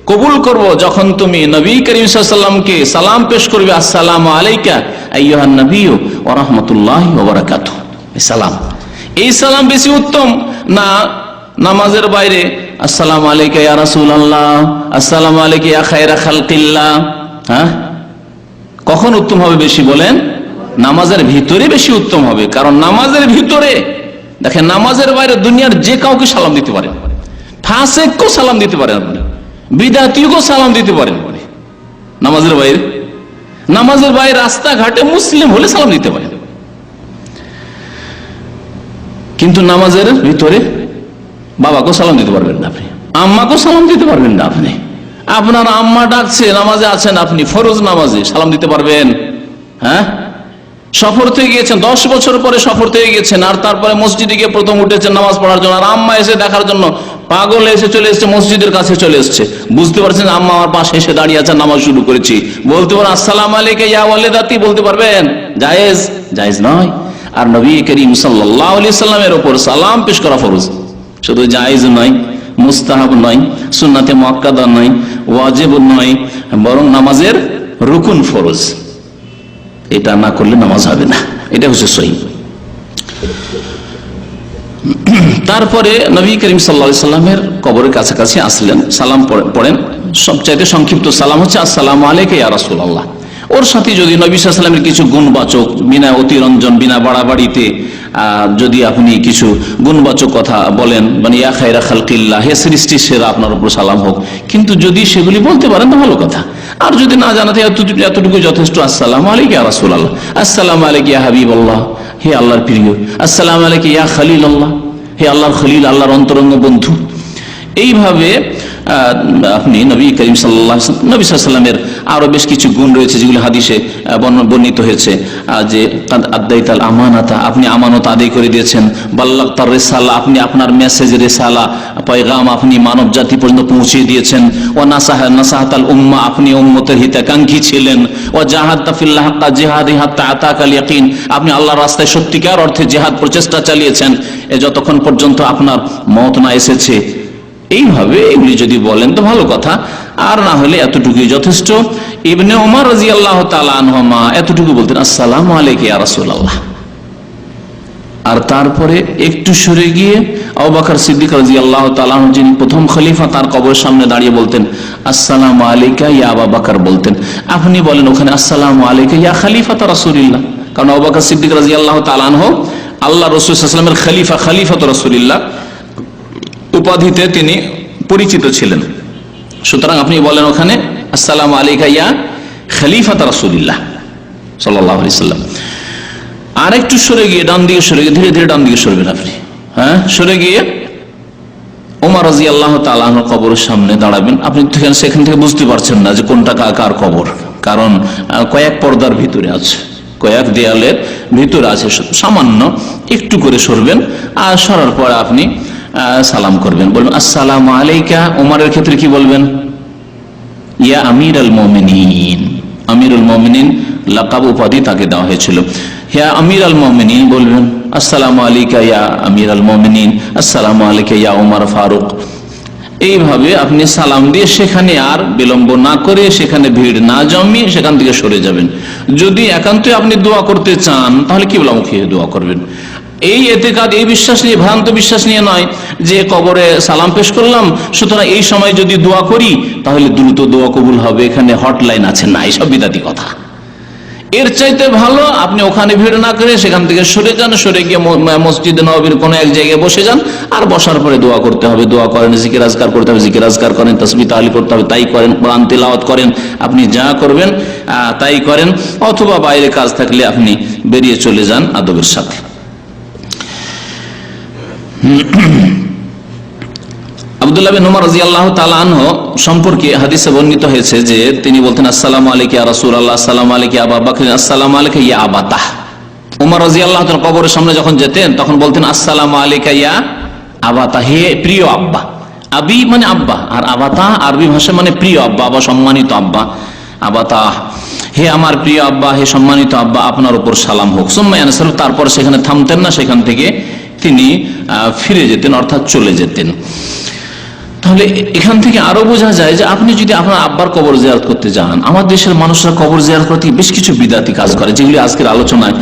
কবুল করব, যখন তুমি নবী করিম সাল্লাল্লাহু আলাইহি ওয়াসাল্লামকে সালাম পেশ করবে, আসসালামু আলাইকা আইয়ুহান নাবিয়্যু ওয়া রাহমাতুল্লাহি ওয়া বারাকাতুহু। সালাম, এই সালাম বেশি উত্তম না নামাজের বাইরে আসসালামু আলাইকা ইয়া রাসূলুল্লাহ, আসসালামু আলাইকা ইয়া খায়রা খালকিল্লাহ? কখন উত্তম হবে বেশি বলেন? নামাজের ভিতরে বেশি উত্তম হবে। কারণ নামাজের ভিতরে দেখেন, নামাজের বাইরে দুনিয়ার যে কাউকে সালাম দিতে পারেন, ফাসিককেও সালাম দিতে পারেন, আপনি বিদআতীকেও সালাম দিতে পারেন। নামাজের বাইরে রাস্তাঘাটে মুসলিম হলে সালাম দিতে পারেন, কিন্তু নামাজের ভিতরে বাবাকেও সালাম দিতে পারবেন না, আপনি আম্মাকেও সালাম দিতে পারবেন না। আপনি আপনার আম্মা ডাকছে, নামাজে আছেন, আপনি ফরজ নামাজে সালাম দিতে পারবেন? সফর থেকে গিয়েছেন, 10 বছর পরে সফর থেকে গেছেন, আর তারপরে মসজিদে গিয়ে প্রথম উঠেছেন নামাজ পড়ার জন্য, আর আম্মা এসে দেখার জন্য পাগল এসে চলে এসছে, মসজিদের কাছে চলে এসছে, বুঝতে পারছেন আম্মা আমার পাশে এসে দাঁড়িয়ে আছে, নামাজ শুরু করেছি, বলতে পারেন আসসালামু আলাইকা ইয়া ওয়ালিদাতি, বলতে পারবেন? জায়েজ? জায়েজ নয়। আর নবী করিম সাল্লাল্লাহু আলাইহি ওয়াসাল্লামের উপর সালাম পেশ করা ফরজ, শুধু জায়েজ নয়, মুস্তাহাব নয়, সুন্নাতে মুআক্কাদা নয়, ওয়াজিব নয়, বরং নামাজের রুকুন ফরজ। এটা না করলে নামাজ হবে না, এটা হচ্ছে সহিহ। তারপরে নবী করিম সাল্লাল্লাহু আলাইহি ওয়াসাল্লামের কবরের কাছাকাছি আসলেন, সালাম পড়েন। সবচাইতে সংক্ষিপ্ত সালাম হচ্ছে আসসালামু আলাইকা ইয়া রাসূলুল্লাহ। ওর সাথে যদি নবী সাল্লাল্লাহু আলাইহি ওয়াসাল্লামের কিছু গুণবাচক, বিনা অতিরঞ্জন, বিনা বাড়াবাড়িতে যদি আপনি কিছু গুণবাচক কথা বলেন, মানে ইয়া খায়রা খালকিল্লাহ, হে সৃষ্টির সেরা আপনার উপর সালাম হোক, কিন্তু যদি সেগুলি বলতে পারেন তো ভালো কথা। আর যদি না জানাতে এতটুকু যথেষ্ট। আসসালামু আলাইকা ইয়া রাসূলুল্লাহ, আসসালামু আলাইকা ইয়া হাবিবাল্লাহ, হে আল্লাহর প্রিয়, আসসালামু আলাইকা ইয়া খলিলাল্লাহ, হে আল্লাহর খলিল, আল্লাহর অন্তরঙ্গ বন্ধু। এইভাবে আপনি নবী করিম সাল্লাল্লাহু আলাইহি ওয়াসাল্লামের আরো বেশ কিছু গুণ রয়েছে যেগুলো হাদিসে বর্ণিত হয়েছে, যে আদাইতাল আমানাতা, আপনি আমানত আদায় করে দিয়েছেন, বাল্লাগতার রিসালা, আপনি আপনার মেসেজ রিসালা পয়গাম আপনি মানব জাতি পর্যন্ত পৌঁছে দিয়েছেন, ও নাসাহাতাল উম্মাহ, আপনি উম্মতের হিতাকাঙ্ক্ষী ছিলেন, ও জাহাদতা ফিল্লাহ হাক্কা জিহাদি হাত্তা আতাকাল ইয়াকিন, আপনি আল্লাহর রাস্তায় সত্যিকার অর্থে জিহাদ প্রচেষ্টা চালিয়েছেন যতক্ষণ পর্যন্ত আপনার মওত না এসেছে। এইভাবে এগুলি যদি বলেন তো ভালো কথা, আর না হলে এতটুকুই যথেষ্ট। ইবনে ওমর রাদিয়াল্লাহু তাআলা আনহুমা এতটুকু বলতেন, আসসালামু আলাইকা ইয়া রাসূলুল্লাহ, আর তারপরে একটু সরে গিয়ে আবু বকর সিদ্দিক রাদিয়াল্লাহু তাআলা আনহু যিনি প্রথম খলিফা, তার কবরের সামনে দাঁড়িয়ে বলতেন আসসালামু আলাইকা ইয়া আবু বকর বলতেন। আপনি বলেন ওখানে আসসালামু আলাইকা ইয়া খলিফাতা রাসূলিল্লাহ, কারণ আবু বকর সিদ্দিক রাদিয়াল্লাহু তাআলা আনহু আল্লাহ রাসূল সাল্লাল্লাহু আলাইহি ওয়াসাল্লামের খলিফা, খলিফাতুর রাসূলিল্লাহ উপাধিতে তিনি পরিচিত ছিলেন। সুতরাং আপনি বলেন ওখানে আসসালামু আলাইকা ইয়া খলিফাতা রাসূলিল্লাহ সাল্লাল্লাহু আলাইহি ওয়াসাল্লাম। আর একটু সরে গিয়ে ডান দিকে সরে গিয়ে ধীরে ধীরে ডান দিকে সরবেন আপনি, হ্যাঁ, সরে গিয়ে ওমর রাদিয়াল্লাহু তাআলা আনহুর কবরের সামনে দাঁড়াবেন। আপনি সেখান থেকে বুঝতে পারছেন না যে কোনটা কার কবর, কারণ কয়েক পর্দার ভিতরে আছে, কয়েক দেয়ালের ভিতরে আছে, সামান্য একটু করে সরবেন। আর সরার পর আপনি সালাম করবেন, বলবেন আসসালামু আলাইকা। ওমরের ক্ষেত্রে কি বলবেন? ইয়া আমিরুল মুমিনিন। আমিরুল মুমিনিন লাকাব উপাধি তাকে দেওয়া হয়েছিল। ইয়া আমিরুল মুমিনিন বলবেন আসসালামু আলাইকা ইয়া আমিরুল মুমিনিন, আসসালামু আলাইকা ইয়া ওমর ফারুক। এইভাবে আপনি সালাম দিয়ে সেখানে আর বিলম্ব না করে, সেখানে ভিড় না জমিয়ে সেখান থেকে সরে যাবেন। যদি একান্তই আপনি দোয়া করতে চান তাহলে কিবলামুখী দোয়া করবেন। এই এতেকাদ, এই বিশ্বাস নিয়ে, ভ্রান্ত বিশ্বাস নিয়ে নয় যে কবরে সালাম পেশ করলাম সুতরাং এই সময় যদি দোয়া করি তাহলে দ্রুত দোয়া কবুল হবে, এখানে হটলাইন আছে, না, এইসব বিদাতি কথা। এর চাইতে ভালো আপনি ওখানে ভিড় না করে সেখান থেকে সরে যান, সরে গিয়ে মসজিদে নববীর কোনো এক জায়গায় বসে যান। আর বসার পরে দোয়া করতে হবে, দোয়া করেন, জিকির আজকার করতে হবে, জিকির আজকার করেন, তাসবিহ তাহলিল করতে হবে, তাই করেন, কোরআন তিলাওয়াত করেন, আপনি যা করবেন তাই করেন। অথবা বাইরে কাজ থাকলে আপনি বেরিয়ে চলে যান আদবের সাথে। আব্দুল্লাহ বিন উমর রাদিয়াল্লাহু তাআলা আনহু সম্পর্কে হাদিসে বর্ণিত হয়েছে যে তিনি বলতেন আসসালামু আলাইকা ইয়া রাসূলুল্লাহ, আসসালামু আলাইকা ইয়া আবু বকর, আসসালামু আলাইকা ইয়া আবাতাহ। উমর রাদিয়াল্লাহু তাআলা কবরের সামনে যখন যেতেন তখন বলতেন আসসালামু আলাইকা ইয়া আবাতাহ, হে প্রিয় আব্বা। আবি মানে আব্বা, আর আবাতাহ আরবি ভাষা মানে প্রিয় আব্বা বা সম্মানিত আব্বা। আবাতাহ, হে আমার প্রিয় আব্বা, হে সম্মানিত আব্বা, আপনার উপর সালাম হোক। সুম্মা ইয়ানসারু, তারপর সেখানে থামতেন না, সেখান থেকে তিনি ফিরে যেতেন, অর্থাৎ চলে যেতেন। তাহলে এখান থেকে আরো বোঝা যায় যে আপনি যদি আপনার আব্বার কবর জিয়ারত করতে যান, আমার দেশের মানুষরা কবর জিয়ারত করতে বেশ কিছু বিদাতি কাজ করে যেগুলি আজকের আলোচনায়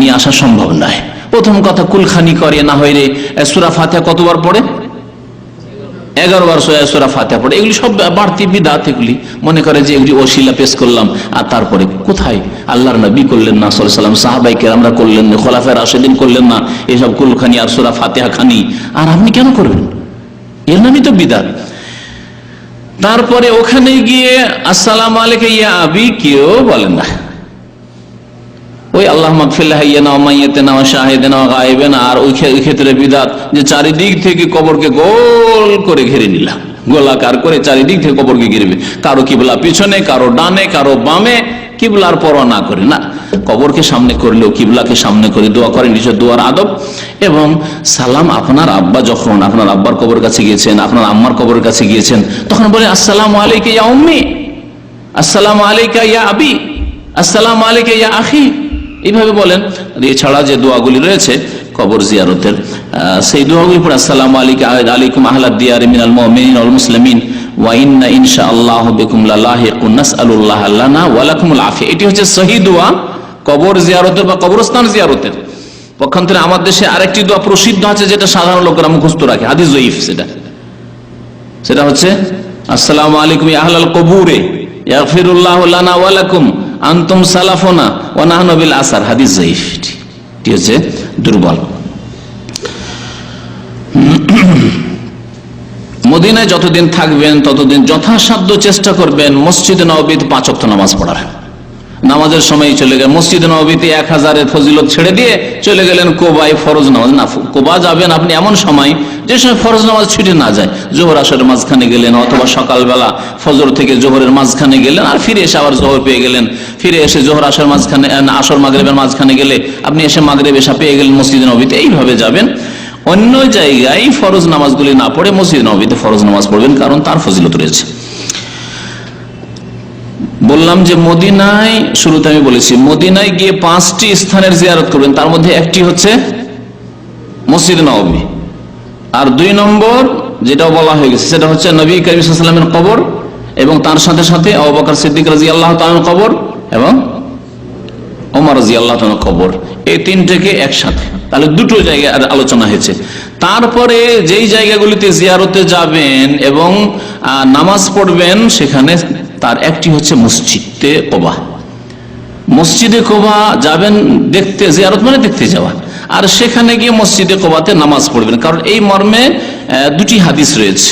নিয়ে আসা সম্ভব নয়। প্রথম কথা, কুলখানি করে, না হয় রে সূরা ফাতিহা কতবার পড়ে? 11 বার সূরা ফাতিহা পড়ে। এগুলি সব বাড়তি বিদাত। এগুলি মনে করে যে এগুলি ওসিলা পেশ করলাম। আর তারপরে কোথায় আল্লাহর নবী করলেন না সাল্লাল্লাহু আলাইহি ওয়াসাল্লাম, সাহাবায়ে কেরামরা করলেন না, খোলাফায়ে রাশিদিন করলেন না, এসব কুলখানি আর সূরা ফাতিহা খানি, আর আপনি কেন করবেন? এর নামই তো বিদাত। তারপরে ওখানে গিয়ে আসসালামু আলাইকা ইয়া আবি কেউ বলেন না, ওই আল্লাহ মাগফির হাইয়ানা ওয়া মাইয়াতিনা ওয়া শাহিদিনা ওয়া গায়বিনা। আর ওই ক্ষেত্রে বিদাত যে চারিদিক থেকে কবরকে গোল করে ঘিরে নিলাম, গোলাকার করে চারিদিক থেকে কবরকে ঘিরবে, কারো কিবলা পিছনে, কারো ডানে, কারো বামে, কিবলার পরোয়া না করে। না, কবরকে সামনে করলেও কিবলাকে সামনে করে দোয়া করে, নিজের দোয়ার আদব। এবং সালাম, আপনার আব্বা যখন আপনার আব্বার কবরের কাছে গিয়েছেন, আপনার আম্মার কবরের কাছে গিয়েছেন, তখন বলে আসসালামু আলাইকা ইয়া উম্মি, আসসালামু আলাইকা ইয়া আবি, আসসালামু আলাইকা ইয়া আখি, এইভাবে বলেন। এছাড়া যে দোয়াগুলি রয়েছে কবর জিয়ারতের, সেই দোয়াগুলি পড়ে আসসালামু আলাইকুম আহলাদ দিয়ারি মিনাল মুমিনিন ওয়াল মুসলিমিন ওয়া ইন্না ইনশাআল্লাহু বিকুম লালাহিকুন নাসআলুল্লাহ লানা ওয়া লাকুমুল আফিয়া। এটি হচ্ছে সহিহ দোয়া কবর জিয়ারতের বা কবরস্থান জিয়ারতের। পক্ষান্তরে আমার দেশে আরেকটি দোয়া প্রসিদ্ধ আছে যেটা সাধারণ লোকেরা মুখস্থ রাখে, হাদিস জয়ীফ, সেটা হচ্ছে আসসালামু আলাইকুম ইয়া আহলাল কবুরে ইয়াগফিরুল্লাহু লানা ওয়া লাকুম আনতুম সালাফুনা ওয়া নাহনু বিল আসার। হাদিস জয়ীফ, এটি হচ্ছে দুর্বল। মদিনায় যতদিন থাকবেন ততদিন যথাসাধ্য চেষ্টা করবেন মসজিদে নববীতে 5 ওয়াক্ত নামাজ পড়ার। নামাজের সময় চলে গেলেন মসজিদে নববীতে 1000-এর ফজিলত ছেড়ে দিয়ে চলে গেলেন কোবায় ফরজ নামাজ। না, কোবা যাবেন আপনি এমন সময় যে সময় ফরজ নামাজ ছুটে না যায়। জোহর আসরের মাঝখানে গেলেন, অথবা সকালবেলা ফজর থেকে জোহরের মাঝখানে গেলেন, আর ফিরে এসে আবার জোহর পেয়ে গেলেন, ফিরে এসে জোহর আসর মাঝখানে, আসর মাগরিবের মাঝখানে গেলে আপনি এসে মাগরিব এশা পেয়ে গেলেন মসজিদে নববীতে। এইভাবে যাবেন। অন্য জায়গায় ফরজ নামাজগুলি না পড়ে মসজিদে নববীতে ফরজ নামাজ পড়বেন, কারণ তার ফজিলত রয়েছে। বললাম যে মদিনায়, শুরুতে আমি বলেছি মদিনায় গিয়ে 5টি স্থানের জিয়ারত করবেন, তার মধ্যে একটি হচ্ছে মসজিদে নববী। আর 2 নম্বর যেটাও বলা হয়ে গেছে সেটা হচ্ছে নবী করিম সাল্লাল্লাহু আলাইহি ওয়াসাল্লামের কবর, এবং তার সাথে সাথে আবু বকর সিদ্দিক রাদিয়াল্লাহু তাআলার কবর এবং ওমর রাদিয়াল্লাহু তাআলার কবর। এই 3টেকে একসাথে, তাহলে 2টো জায়গায় আলোচনা হয়েছে। তারপরে যেই জায়গাগুলিতে জিয়ারতে যাবেন এবং নামাজ পড়বেন সেখানে তার একটি হচ্ছে মসজিদে কোবা। মসজিদে কোবা যাবেন দেখতে, জিয়ারত মানে দেখতে যাওয়া, আর সেখানে গিয়ে মসজিদে কোবাতে নামাজ পড়বেন। কারণ এই মর্মে দুটি হাদিস রয়েছে।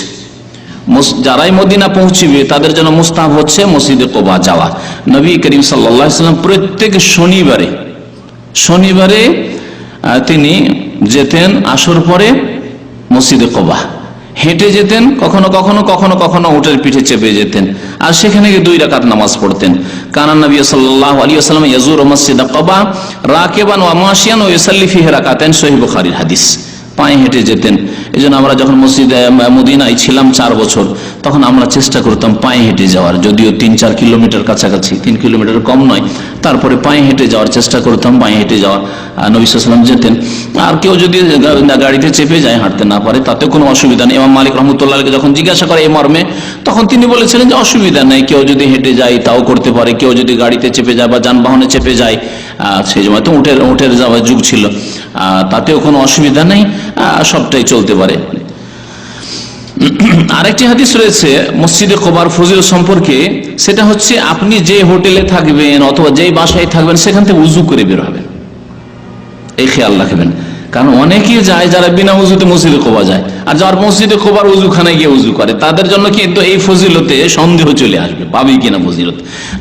যারাই মদিনা পৌঁছিবে তাদের জন্য মুস্তাহাব হচ্ছে মসজিদে কোবা যাওয়া। নবী করিম সাল্লাল্লাহু আলাইহি ওয়াসাল্লাম প্রত্যেক শনিবারে তিনি যেতেন আসর পরে মসজিদে কোবা, হেঁটে যেতেন, কখনো কখনো কখনো কখনো উটের পিঠে চেপে যেতেন, আর সেখানে গিয়ে 2 রাকাত নামাজ পড়তেন। কানা নবী সাল্লাল্লাহু আলাইহি ওয়াসাল্লাম ইয়াজুরু মসজিদ কোবা রাকিবান ওয়া মাশিয়ান ওয়া ইউসাল্লি ফিহি রাকাতাইন, সহিহ বুখারীর হাদিস। পায়ে হেঁটে যেতেন। এই জন্য আমরা যখন মসজিদে মদিনায় ছিলাম 4 বছর, তখন আমরা চেষ্টা করতাম পায়ে হেঁটে যাওয়ার, যদিও 3-4 কিলোমিটার কাছাকাছি, 3 কিলোমিটার কম নয়, তারপরে পায়ে হেঁটে যাওয়ার চেষ্টা করতাম, পায়ে হেঁটে যাওয়া। নবী সাল্লাল্লাহু আলাইহি ওয়াসাল্লাম যেতেন। আর কেউ যদি গাড়িতে চেপে যায়, হাঁটতে না পারে, তাতে কোনো অসুবিধা নেই। ইমাম মালিক রাহমাতুল্লাহকে যখন জিজ্ঞাসা করে এই মর্মে, তখন তিনি বলেছিলেন যে অসুবিধা নেই, কেউ যদি হেঁটে যায় তাও করতে পারে, কেউ যদি গাড়িতে চেপে যায় বা যানবাহনে চেপে যায়, সেই সময় তো উটের যাওয়ার যুগ ছিল, তাতেও কোনো অসুবিধা নেই, সবটাই চলতে পারে। আরেকটি হাদিস রয়েছে মসজিদে কোবার ফজিলত সম্পর্কে, সেটা হচ্ছে আপনি যে হোটেলে থাকবেন অথবা যেই বাসায় থাকবেন সেখান থেকে উজু করে বের হবেন, এই খেয়াল রাখবেন। কারণ অনেকে যায় যারা বিনা উজুতে মসজিদে কোবা যায়, আর যার মসজিদে কোবার উজুখানায় গিয়ে উজু করে, তাদের জন্য কিন্তু এই ফজিলতে সন্দেহ চলে আসবে, পাবে কিনা ফজিলত।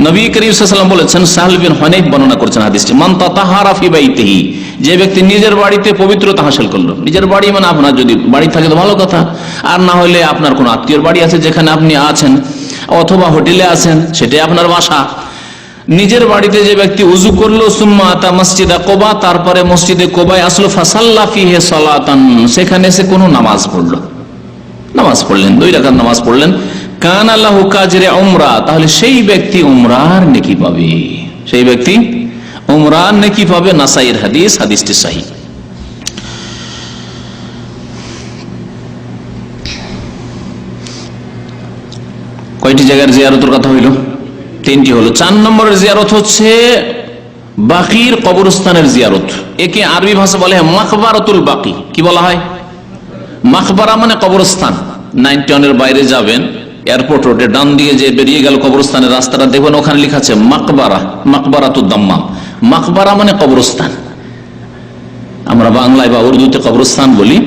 নবী করিম সাল্লাল্লাহু আলাইহি ওয়াসাল্লাম বলেছেন, সাহল বিন হুনাইফ বর্ণনা করছেন হাদিসটি, মান তাতাহারা ফি বাইতিহি, যে ব্যক্তি নিজের বাড়িতে পবিত্রতা হাসিল করলো, নিজের বাড়ি মানে আপনার যদি বাড়ি থাকে তো ভালো কথা, আর না হলে আপনার কোন আত্মীয়র বাড়ি আছে যেখানে আপনি আছেন, অথবা হোটেলে আছেন, সেটাই আপনার বাসা। নিজের বাড়িতে যে ব্যক্তি উজু করলো, সুম্মা আতা মসজিদে কোবা, তারপরে মসজিদে কোবায় আসলো, ফাসাল্লা ফিহি সালাতান, সেখানে সে কোনো নামাজ পড়লেন 2 রাকাত নামাজ পড়লেন, কানা লাহু কাজরে উমরা, তাহলে সেই ব্যক্তি উমরার নেকি পাবে, সেই ব্যক্তি উমরার নেকি পাবে। নাসাইর হাদিস, হাদিসটি সহিহ। কয়টি জায়গার জিয়ারতের কথা হইল? 3টি হলো। 4 নম্বরের জিয়ারত হচ্ছে বাকির কবরস্থানের জিয়ারত। একে আরবি ভাষা বলে মাকবারাতুল বাকি। কি বলা হয়? মাকবারা মানে কবরস্থান। 91-এর বাইরে যাবেন, এয়ারপোর্ট রোডে ডান দিকে যে বেরিয়ে গেল কবরস্থানের রাস্তাটা, দেখবেন ওখানে লেখা আছে মাকবারা, মাকবারাতুদ দাম্মাম। মাকবারা মানে কবরস্থান, আমরা বাংলায় বা উর্দুতে কবরস্থান বলি,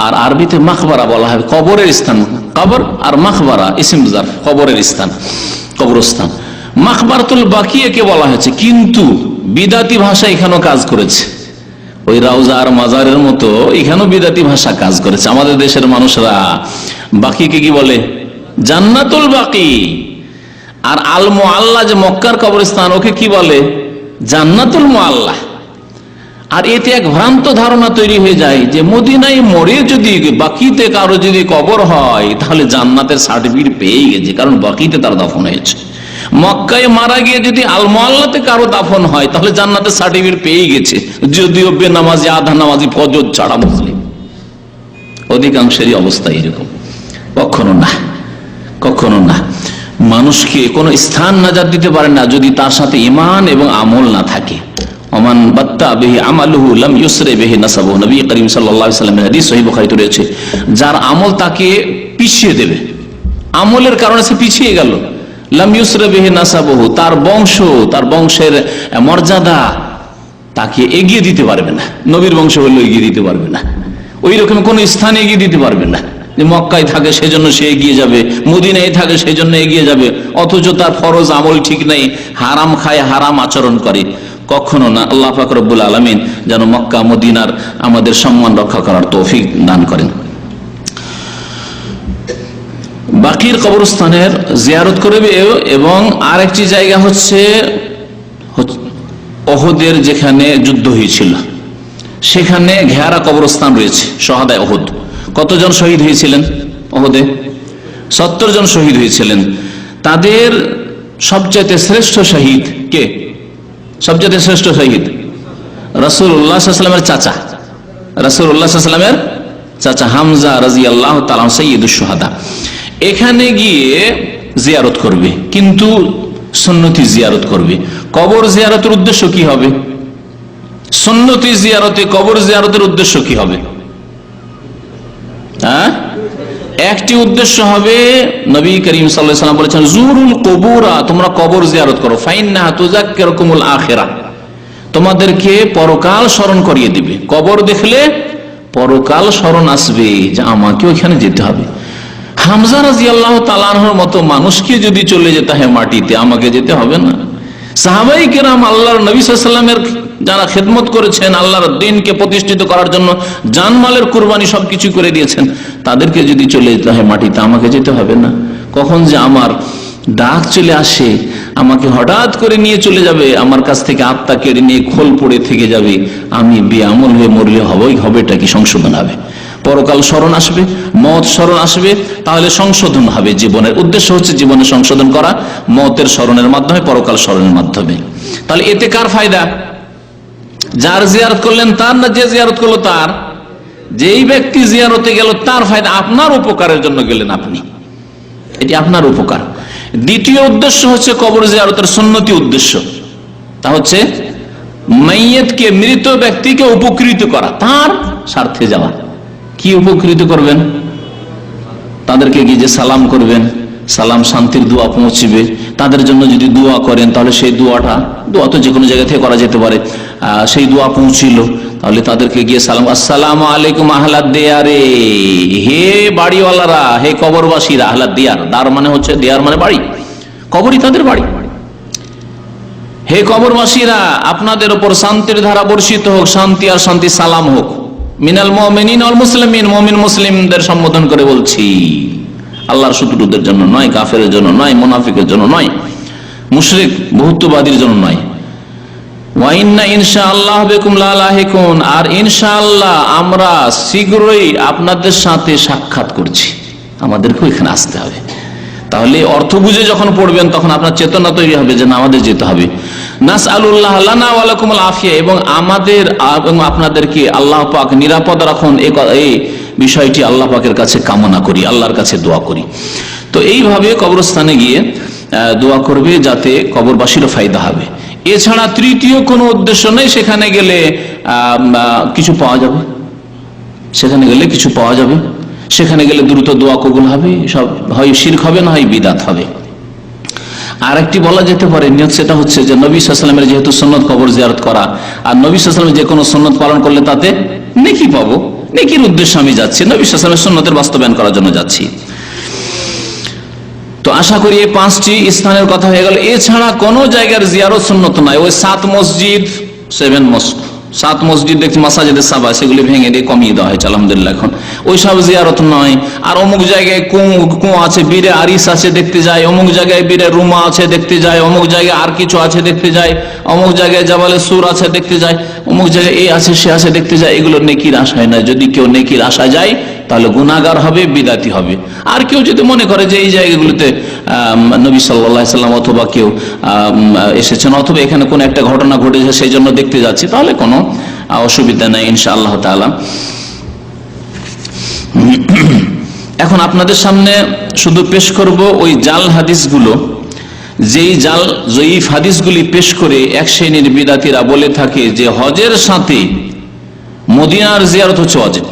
আর আরবিতে মাকবারা বলা হয় কবরের স্থান। কবর আর মাকবারা ইসম জারফ, কবরের স্থান, কবরস্থান। মাকবারাতুল বাকি একে বলা হয়েছে, কিন্তু বিদাতি ভাষা এখানেও কাজ করেছে, ওই রাউজা আর মাজারের মতো এখানেও বিদাতি ভাষা কাজ করেছে। আমাদের দেশের মানুষরা বাকিকে কি বলে? জান্নাতুল বাকি। আর আল মুআল্লা যে মক্কার কবরস্থান, ওকে কি বলে? জান্নাতুল মুআল্লা। আর এতে এক ভ্রান্ত ধারণা তৈরি হয়ে যায় যে মদিনায় মরে যদি বাকিতে কারো যদি কবর হয় তাহলে জান্নাতের সার্টিফিকেট পেয়ে গেছে, কারণ বাকিতে তার দাফন হয়েছে। মক্কায় মারা গিয়ে যদি আল মুআল্লাতে কারো দাফন হয় তাহলে জান্নাতের সার্টিফিকেট পেয়ে গেছে, যদিও বেনামাজি, আধা নামাজি, ফজর ছাড়া মুসলিম। অধিকাংশেরই অবস্থা এরকম। কখনো না, কখনো না। মানুষকে কোনো স্থান নাজাত দিতে পারে না যদি তার সাথে ঈমান এবং আমল না থাকে। ওমান বাত্তা বিহি আমালুহু লাম ইউসরি বিহি নাসাবুহু, নবী করিম সাল্লাল্লাহু আলাইহি ওয়াসাল্লামের হাদিস সহিহ বুখারীতে রয়েছে। যার আমল তাকে পিছিয়ে দেবে, আমলের কারণে সে পিছিয়ে গেল, লাম ইউসরি বিহি নাসাবুহু, তার বংশ, তার বংশের মর্যাদা তাকে এগিয়ে দিতে পারবে না। নবীর বংশ হলে এগিয়ে দিতে পারবে না, ওই রকম কোন স্থানে এগিয়ে দিতে পারবে না। যে মক্কায় থাকে সেজন্য সে এগিয়ে যাবে, মদিনায় থাকে সেজন্য এগিয়ে যাবে, অথচ তার ফরজ আমল ঠিক নেই, হারাম খায়, হারাম আচরণ করে। কখনো না। আল্লাহ পাক রব্বুল আলামিন যেন মক্কা মদিনার আমাদের সম্মান রক্ষা করার তৌফিক দান করেন। বাকির কবরস্থানের জিয়ারত করবে। এবং আরেকটি জায়গা হচ্ছে ওহদের, যেখানে যুদ্ধ হয়েছিল সেখানে ঘেরা কবরস্থান রয়েছে, শহাদায়ে ওহদ। কতজন শহীদ হয়েছিলেন ওহদে? 70 জন শহীদ হয়েছিলেন। তাদের সবচেয়ে শ্রেষ্ঠ শহীদ কে? সবচেয়ে শ্রেষ্ঠ শহীদ রাসূলুল্লাহ সাল্লাল্লাহু আলাইহি ওয়াসাল্লামের চাচা, রাসূলুল্লাহ সাল্লাল্লাহু আলাইহি ওয়াসাল্লামের চাচা হামজা রাদিয়াল্লাহু তাআলা সাইয়্যিদুশ শুহাদা। এখানে গিয়ে জিয়ারত করবে, কিন্তু সুন্নতি জিয়ারত করবে। কবর জিয়ারতের উদ্দেশ্য কি হবে? সুন্নতি জিয়ারতে কবর জিয়ারতের উদ্দেশ্য কি হবে? হ্যাঁ, একটি উদ্দেশ্য হবে, নবী করিম সাল্লাল্লাহু আলাইহি ওয়াসাল্লাম বলেছেন জুরুল কুবুরা, তোমরা কবর জিয়ারত করো, ফাইন্নাহা তুযাক্কিরুকুমুল আখিরাহ, তোমাদেরকে পরকাল স্মরণ করিয়ে দিবে। কবর দেখলে পরকাল স্মরণ আসবে যে আমাকে ওইখানে যেতে হবে। হামজা রাদিয়াল্লাহু তাআলা আনহুর মতো মানুষকে যদি চলে যেতে হয় মাটিতে, আমাকে যেতে হবে না? সাহাবায়ে কেরাম আল্লাহর নবী সাল্লাল্লাহু আলাইহি ওয়াসাল্লামের যারা খেদমত করেছেন, আল্লাহর দ্বীনকে প্রতিষ্ঠিত করার জন্য জানমালের কুরবানি সবকিছু করে দিয়েছেন, তাদেরকে যদি চলে যেতে হয় মাটিতে, আমাকে যেতে হবে না? কখন যে আমার ডাক চলে আসে, আমাকে হঠাৎ করে নিয়ে চলে যাবে, আমার কাছ থেকে আত্মা কেড়ে নিয়ে খোল পড়ে থেকে যাবে, আমি বেআমল হয়ে মরলে হবেটা কি? সংশোধন হবে। পরকাল স্মরণ আসবে, মত স্মরণ আসবে, তাহলে সংশোধন হবে। জীবনের উদ্দেশ্য হচ্ছে জীবনে সংশোধন করা, মতের স্মরণের মাধ্যমে, পরকাল স্মরণের মাধ্যমে। তাহলে এতে কার ফায়দা? যার জিয়ারত করলেন তার, না যে জিয়ারত করলো তার? যেই ব্যক্তি জিয়ারতে গেল তার ফায়দা, আপনার উপকারের জন্য গেলেন আপনি, এটি আপনার উপকার। দ্বিতীয় উদ্দেশ্য হচ্ছে কবর জিয়ারতের সুন্নতি উদ্দেশ্য, তা হচ্ছে মাইয়িতকে, মৃত ব্যক্তিকে উপকৃত করা, তার স্বার্থে যাওয়া। কি উপকৃত করবেন? তাদেরকে গিয়ে যে সালাম করবেন, সালাম শান্তির দোয়া পৌঁছবে, তাদের জন্য যদি দোয়া করেন তাহলে সেই দোয়া তো যে কোনো জায়গা থেকে করা যেতে পারে, সেই দোয়া পৌঁছিল, তাহলে তাদেরকে গিয়ে সালাম, আসসালামু আলাইকুম আহলাদ দিয়ারে, হে বাড়িওয়ালারা, হে কবরবাসীরা। আহলাদ দিয়ার, দার মানে হচ্ছে, দিয়ার মানে বাড়ি, কবরই তাদের বাড়ি। হে কবরবাসীরা, আপনাদের উপর শান্তির ধারা বর্ষিত হোক, শান্তি আর শান্তি সালাম হোক। মিনাল মুমিনিন ওয়াল মুসলিমিন, মুমিন মুসলিমদের সম্বোধন করে বলছি, আল্লাহর শত্রুদের জন্য নয়, কাফেরের জন্য নয়, মুনাফিকের জন্য নয়, মুশরিক বহুত্ববাদীর জন্য নয়। ওয়া ইন্না ইনশাআল্লাহ বিকুম লালাহিকুন, আর ইনশাআল্লাহ আমরা শীঘ্রই আপনাদের সাথে সাক্ষাৎ করছি, আমাদেরকে এখানে আসতে হবে। তাহলে অর্থ বুঝে যখন পড়বেন তখন আপনার চেতনা তৈরি হবে যে না, আমাদের যেতে হবে। নাসআলুল্লাহ লানা ওয়া লাকুমুল আফিয়া, এবং আমাদের এবং আপনাদেরকে আল্লাহ পাক নিরাপদ রাখুন, এই বিষয়টি আল্লাহ পাকের কাছে কামনা করি, আল্লাহর কাছে দোয়া করি। তো এইভাবে কবরস্থানে গিয়ে দোয়া করবে, যাতে কবরবাসীরও ফায়দা হবে। এছাড়া তৃতীয় কোনো উদ্দেশ্য নেই। সেখানে গেলে কিছু পাওয়া যাবে, সেখানে গেলে কিছু পাওয়া যাবে, সেখানে গেলে দ্রুত দোয়া কবুল হবে, সব হয় শিরক হবে, না হয় বিদাত হবে। আর একটি বলা যেতে পারে নিয়ত, সেটা হচ্ছে যে নবী সাল্লাল্লাহু আলাইহি ওয়াসাল্লামের যেহেতু সুন্নত কবর জিয়ারত করা, আর নবী সাল্লাল্লাহু আলাইহি ওয়াসাল্লামের যে কোনো সুন্নত পালন করলে তাতে নেকি পাবো, নেকির উদ্দেশ্যে আমি যাচ্ছি, নবী সাল্লাল্লাহু আলাইহি ওয়াসাল্লামের সুন্নতের বাস্তবায়ন করার জন্য যাচ্ছি। তো আশা করি এই 5টি স্থানের কথা হয়ে গেল। এছাড়া কোন জায়গার জিয়ারত সুন্নত নাই। ওই 7 মসজিদ, 7 মস্ক, 7 মসজিদ দেখছি মাসাজিদে সাবা, সেগুলি ভেঙে দিয়ে কমিয়ে দেওয়া হয়েছে আলহামদুলিল্লাহ এখন। ওই সব জিয়ারত নয়। আর অমুক জায়গায় কুয়ো আছে, বীরে আরিস আছে, দেখতে যায়। অমুক জায়গায় বীরে রুমা আছে, দেখতে যায়। অমুক জায়গায় আর কিছু আছে, দেখতে যায়। অমুক জায়গায় জাবালে সুর আছে, দেখতে যায়। অমুক জায়গায় এই আছে, সে আছে, দেখতে যায়। এগুলো নেকির আশায় নয়। যদি কেউ নেকির আশা যায় তাহলে গুনাহগার হবে, বিদাতি হবে। আর কেউ যদি মনে করে যে এই জায়গাগুলোতে নবী সাল্লাল্লাহু আলাইহি ওয়াসাল্লাম অথবা কেউ এসেছেন, অথবা এখানে কোন একটা ঘটনা ঘটেছে সেই জন্য দেখতে যাচ্ছি, তাহলে কোনো অসুবিধা নেই ইনশাআল্লাহ তাআলা। এখন আপনাদের সামনে শুধু পেশ করব ওই জাল হাদিসগুলো, যেই জাল জয়ীফ হাদিসগুলি পেশ করে এক শ্রেণীর বিদাতিরা বলে থাকে যে হজের সাথে মদিনার জিয়ারত হচ্ছে ওয়াজিব।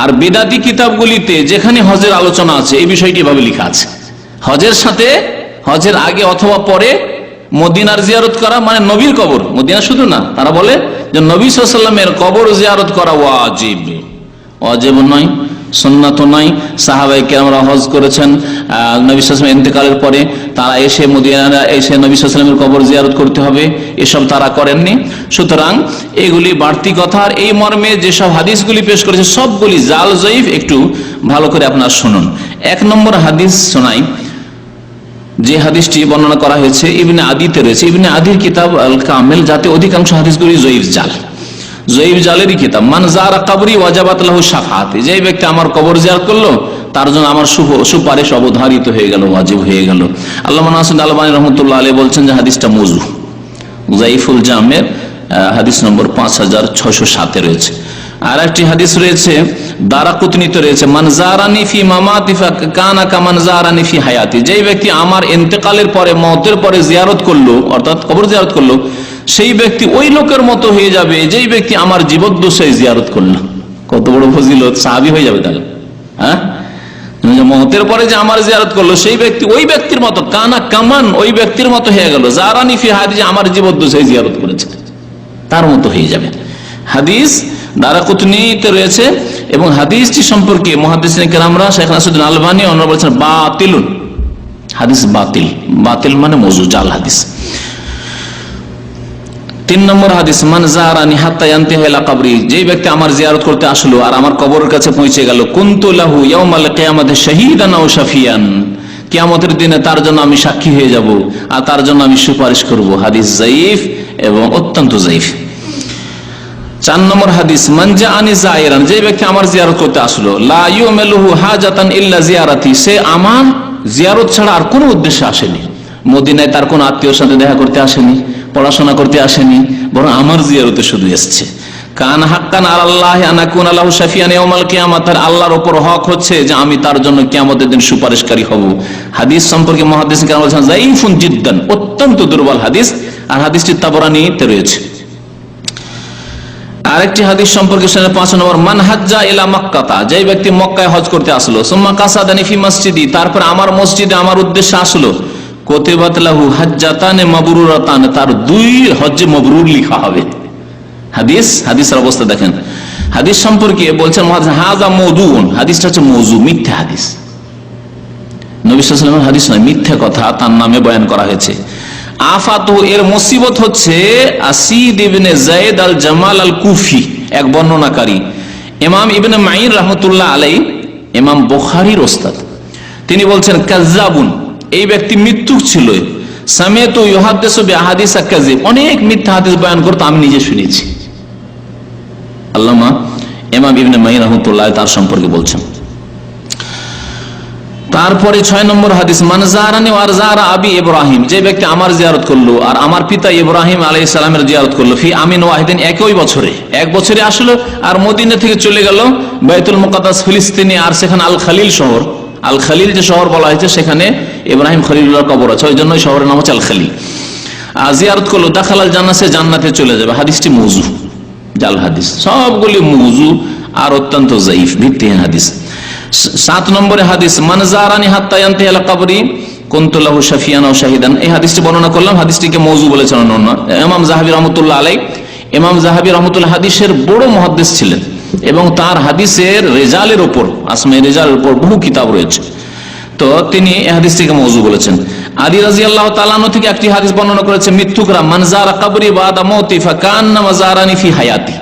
আর বিদাতি কিতাবগুলিতে যেখানে হজের আলোচনা আছে এই বিষয়টি ভাবে লেখা আছে, হজের সাথে, হজের আগে অথবা পরে মদিনার জিয়ারত করা মানে নবীর কবর, মদিনা শুধু না, তারা বলে যে নবী সাল্লাল্লাহু আলাইহি ওয়াসাল্লামের কবর জিয়ারত করা ওয়াজিব। ওয়াজিব নয়, সুন্নাত নয়। সাহাবায়ে কেরামরা হজ করেছেন, নবী সাল্লাল্লাহু আলাইহি ওয়াসাল্লামের ইন্তেকালের পরে তারা এসে মদিনা এসে নবী সাল্লাল্লাহু আলাইহি ওয়াসাল্লামের কবর জিয়ারত করতে হবে, এসব তারা করেননি। সুতরাং এগুলি বাড়তি কথা। আর এই মর্মে যেসব হাদিসগুলি পেশ করেছে সবগুলি জাল জয়ীফ। একটু ভালো করে আপনারা শুনুন। 1 নম্বর হাদিস শোনাই, যে হাদিসটি বর্ণনা করা হয়েছে ইবনে আদিতে রয়েছে, ইবনে আদির কিতাব আল কামিল, যাতে অধিকাংশ হাদিসগুলি জয়ীফ জাল, জয়ীফ জালেরই কিতাব। মান যারা কবরি ওয়াজাবাত লাহু শাফাআতি, যে ব্যক্তি আমার কবর জিয়ারত করলো তার জন্য আমার সুপারিশ অবধারিত হয়ে গেল, ওয়াজিব হয়ে গেল। আল্লামা নাসির আলবানী রাহমাতুল্লাহ আলাইহি বলছেন যে হাদিসটা মওযু, যায়ীফুল জামের হাদিস নম্বর 5607 রয়েছে। আর একটি হাদিস রয়েছে দারাকুতনিতে রয়েছে, মান যারানি ফি মামাতি কানা কামান যারানি ফি হায়াতি, যেই ব্যক্তি আমার ইন্তেকালের পরে, মওতের পরে জিয়ারত করলো, অর্থাৎ কবর জিয়ারত করলো, সেই ব্যক্তি ওই লোকের মতো হয়ে যাবে যেই ব্যক্তি আমার জীবদ্দশায় জিয়ারত করলো। কত বড় ফজিলত, সাহাবী হয়ে যাবে তাহলে। হ্যাঁ, মতের পরে যে আমার জিয়ারত করলো সেই ব্যক্তি ওই ব্যক্তির মতো কানা কামান ওই ব্যক্তির মতো হয়ে গেল যারানি ফি হাদিস, আমার জীবদ্দশায় সেই জিয়ারত করেছে তার মতো হয়ে যাবে। হাদিস দারাকুতনিতে রয়েছে এবং হাদিসটি সম্পর্কে মুহাদ্দিসিন কেরামরা শেখ নাসিরুদ্দিন আলবানী ওনারা বলেছেন বাতিলুন, হাদিস বাতিল। বাতিল মানে মওযু, জাল হাদিস। 3 নম্বর হাদিস, মান যারানি হাত্তা ইয়ানতাহি ইলা কবরি, যে ব্যক্তি আমার জিয়ারত করতে আসলো আর আমার কবরের কাছে পৌঁছে গেল, কুনতু লাহু ইয়াউমাল কিয়ামাতি শাহীদান আও শাফিয়ান, কিয়ামতের দিনে তার জন্য আমি সাক্ষী হয়ে যাব আর তার জন্য আমি সুপারিশ করব। হাদিস যায়ীফ এবং অত্যন্ত যায়ীফ। 4 নম্বর হাদিস, মান জাআনি যায়রান, যে ব্যক্তি আমার জিয়ারত করতে আসলো, লা ইউমিলুহু হাজাতান ইল্লা জিয়ারাতি, সে আমার জিয়ারত ছাড়া আর কোনো উদ্দেশ্যে আসেনি। মদিনায় তার কোন আত্মীয়র সাথে দেখা করতে আসেনি, পড়াশোনা করতে আসেনি, বরং আমার জিয়ারতে শুধু এসেছে। কান হাক্কান আলাল্লাহি আন আকুনা লাহু শাফিয়ান ইয়াউমাল কিয়ামাত, আল্লাহর উপর হক হচ্ছে যে আমি তার জন্য কিয়ামতের দিন সুপারিশকারী হব। হাদিস সম্পর্কে মুহাদ্দিসিন কেরাম বলেছেন যায়ীফুন জিদ্দান, অত্যন্ত দুর্বল হাদিস, আর হাদিসটি তাবরানীতে রয়েছে। আরেকটি হাদিস সম্পর্কে 5 নম্বর, মান হাজ্জা ইলা মক্কাতা, যে ব্যক্তি মক্কায় হজ করতে আসলো, সুম্মা কাসাদানি ফি মসজিদি, তারপর আমার মসজিদে আমার উদ্দেশ্যে আসলো, কুতিবাত লাহু হাজ্জাতানে মাবরুরাতান, তার 2 হজ মাবরুর লেখা হবে। হাদিসের অবস্থা দেখেন। হাদিস সম্পর্কে বলছেন মুহাদ্দিস হাযা মাওদুউন, হাদিসটা হচ্ছে মওযু, মিথ্যা হাদিস, নবী সাল্লাল্লাহু আলাইহি ওয়াসাল্লামের হাদিস নয়, মিথ্যা কথা তার নামে বয়ান করা হয়েছে। আফাতু, এর মুসিবত হচ্ছে আসিদ ইবনে যায়েদ আল জামাল আল কুফি, এক বর্ণনাকারী, ইমাম ইবনে মাইন রাহমাতুল্লাহ আলাইহি, ইমাম বুখারীর ওস্তাদ, তিনি বলছেন কাজ্জাবুন, এই ব্যক্তি মিথ্যুক ছিল। সামিআতু ইউহাদ্দিসু বিআহাদিস কাযিব, অনেক মিথ্যা হাদিস বয়ান করতে আমি নিজে শুনেছি। আল্লামা ইমাম ইবনে মাইন রাহমাতুল্লাহ তার সম্পর্কে বলছেন। তারপরে 6 নম্বর হাদিস, মান যারানি ওয়া যারা আবি ইব্রাহিম, যে ব্যক্তি আমার জিয়ারত করলো আর আমার পিতা ইব্রাহিম আলাইহিস সালামের জিয়ারত করলো, ফি আমিন ওয়াহিদিন, একই বছরে, এক বছরে আসলো আর মদিনা থেকে চলে গেল বাইতুল মুকাদ্দাস ফিলিস্তিনে, আর সেখানে আল খালিল শহর, আল খালিল যে শহর বলা হয়েছে সেখানে ইব্রাহিম খলিলুল্লাহর কবর আছে, ওই জন্য ওই শহরের নাম হচ্ছে আল খালিল। আর জিয়ারত করলো, দাখালাল জান্নাহ, সে জান্নাতে চলে যাবে। হাদিসটি মওযু, জাল হাদিস, সবগুলি মওযু আর অত্যন্ত যায়ীফ, ভিত্তিহীন হাদিস। 7 নম্বরে হাদিস, মান যারানি হাত্তা ইয়ানতাহি ইলা কবরি কুনতু লাহু শাফিয়ান আও শাহিদান, এই হাদিসটি বর্ণনা করলাম, হাদিসটিকে মওযু বলেছেন অন্য ইমাম যাহাবী রাহমাতুল্লাহ আলাইহি। ইমাম যাহাবী রাহমাতুল্লাহ হাদিসের বড় মুহাদ্দিস ছিলেন এবং তার হাদিসের রিজালের উপর, আসমায়ে রিজালের উপর বহু কিতাব রয়েছে, তো তিনি এই হাদিসটিকে মওযু বলেছেন। আলী রাদিয়াল্লাহু তাআলা আনহু থেকে একটি হাদিস বর্ণনা করেছে মিথ্যুকরা, মান যারা কবরি বাদা মাউতি ফাকান্নামা যারানি ফি হায়াতি,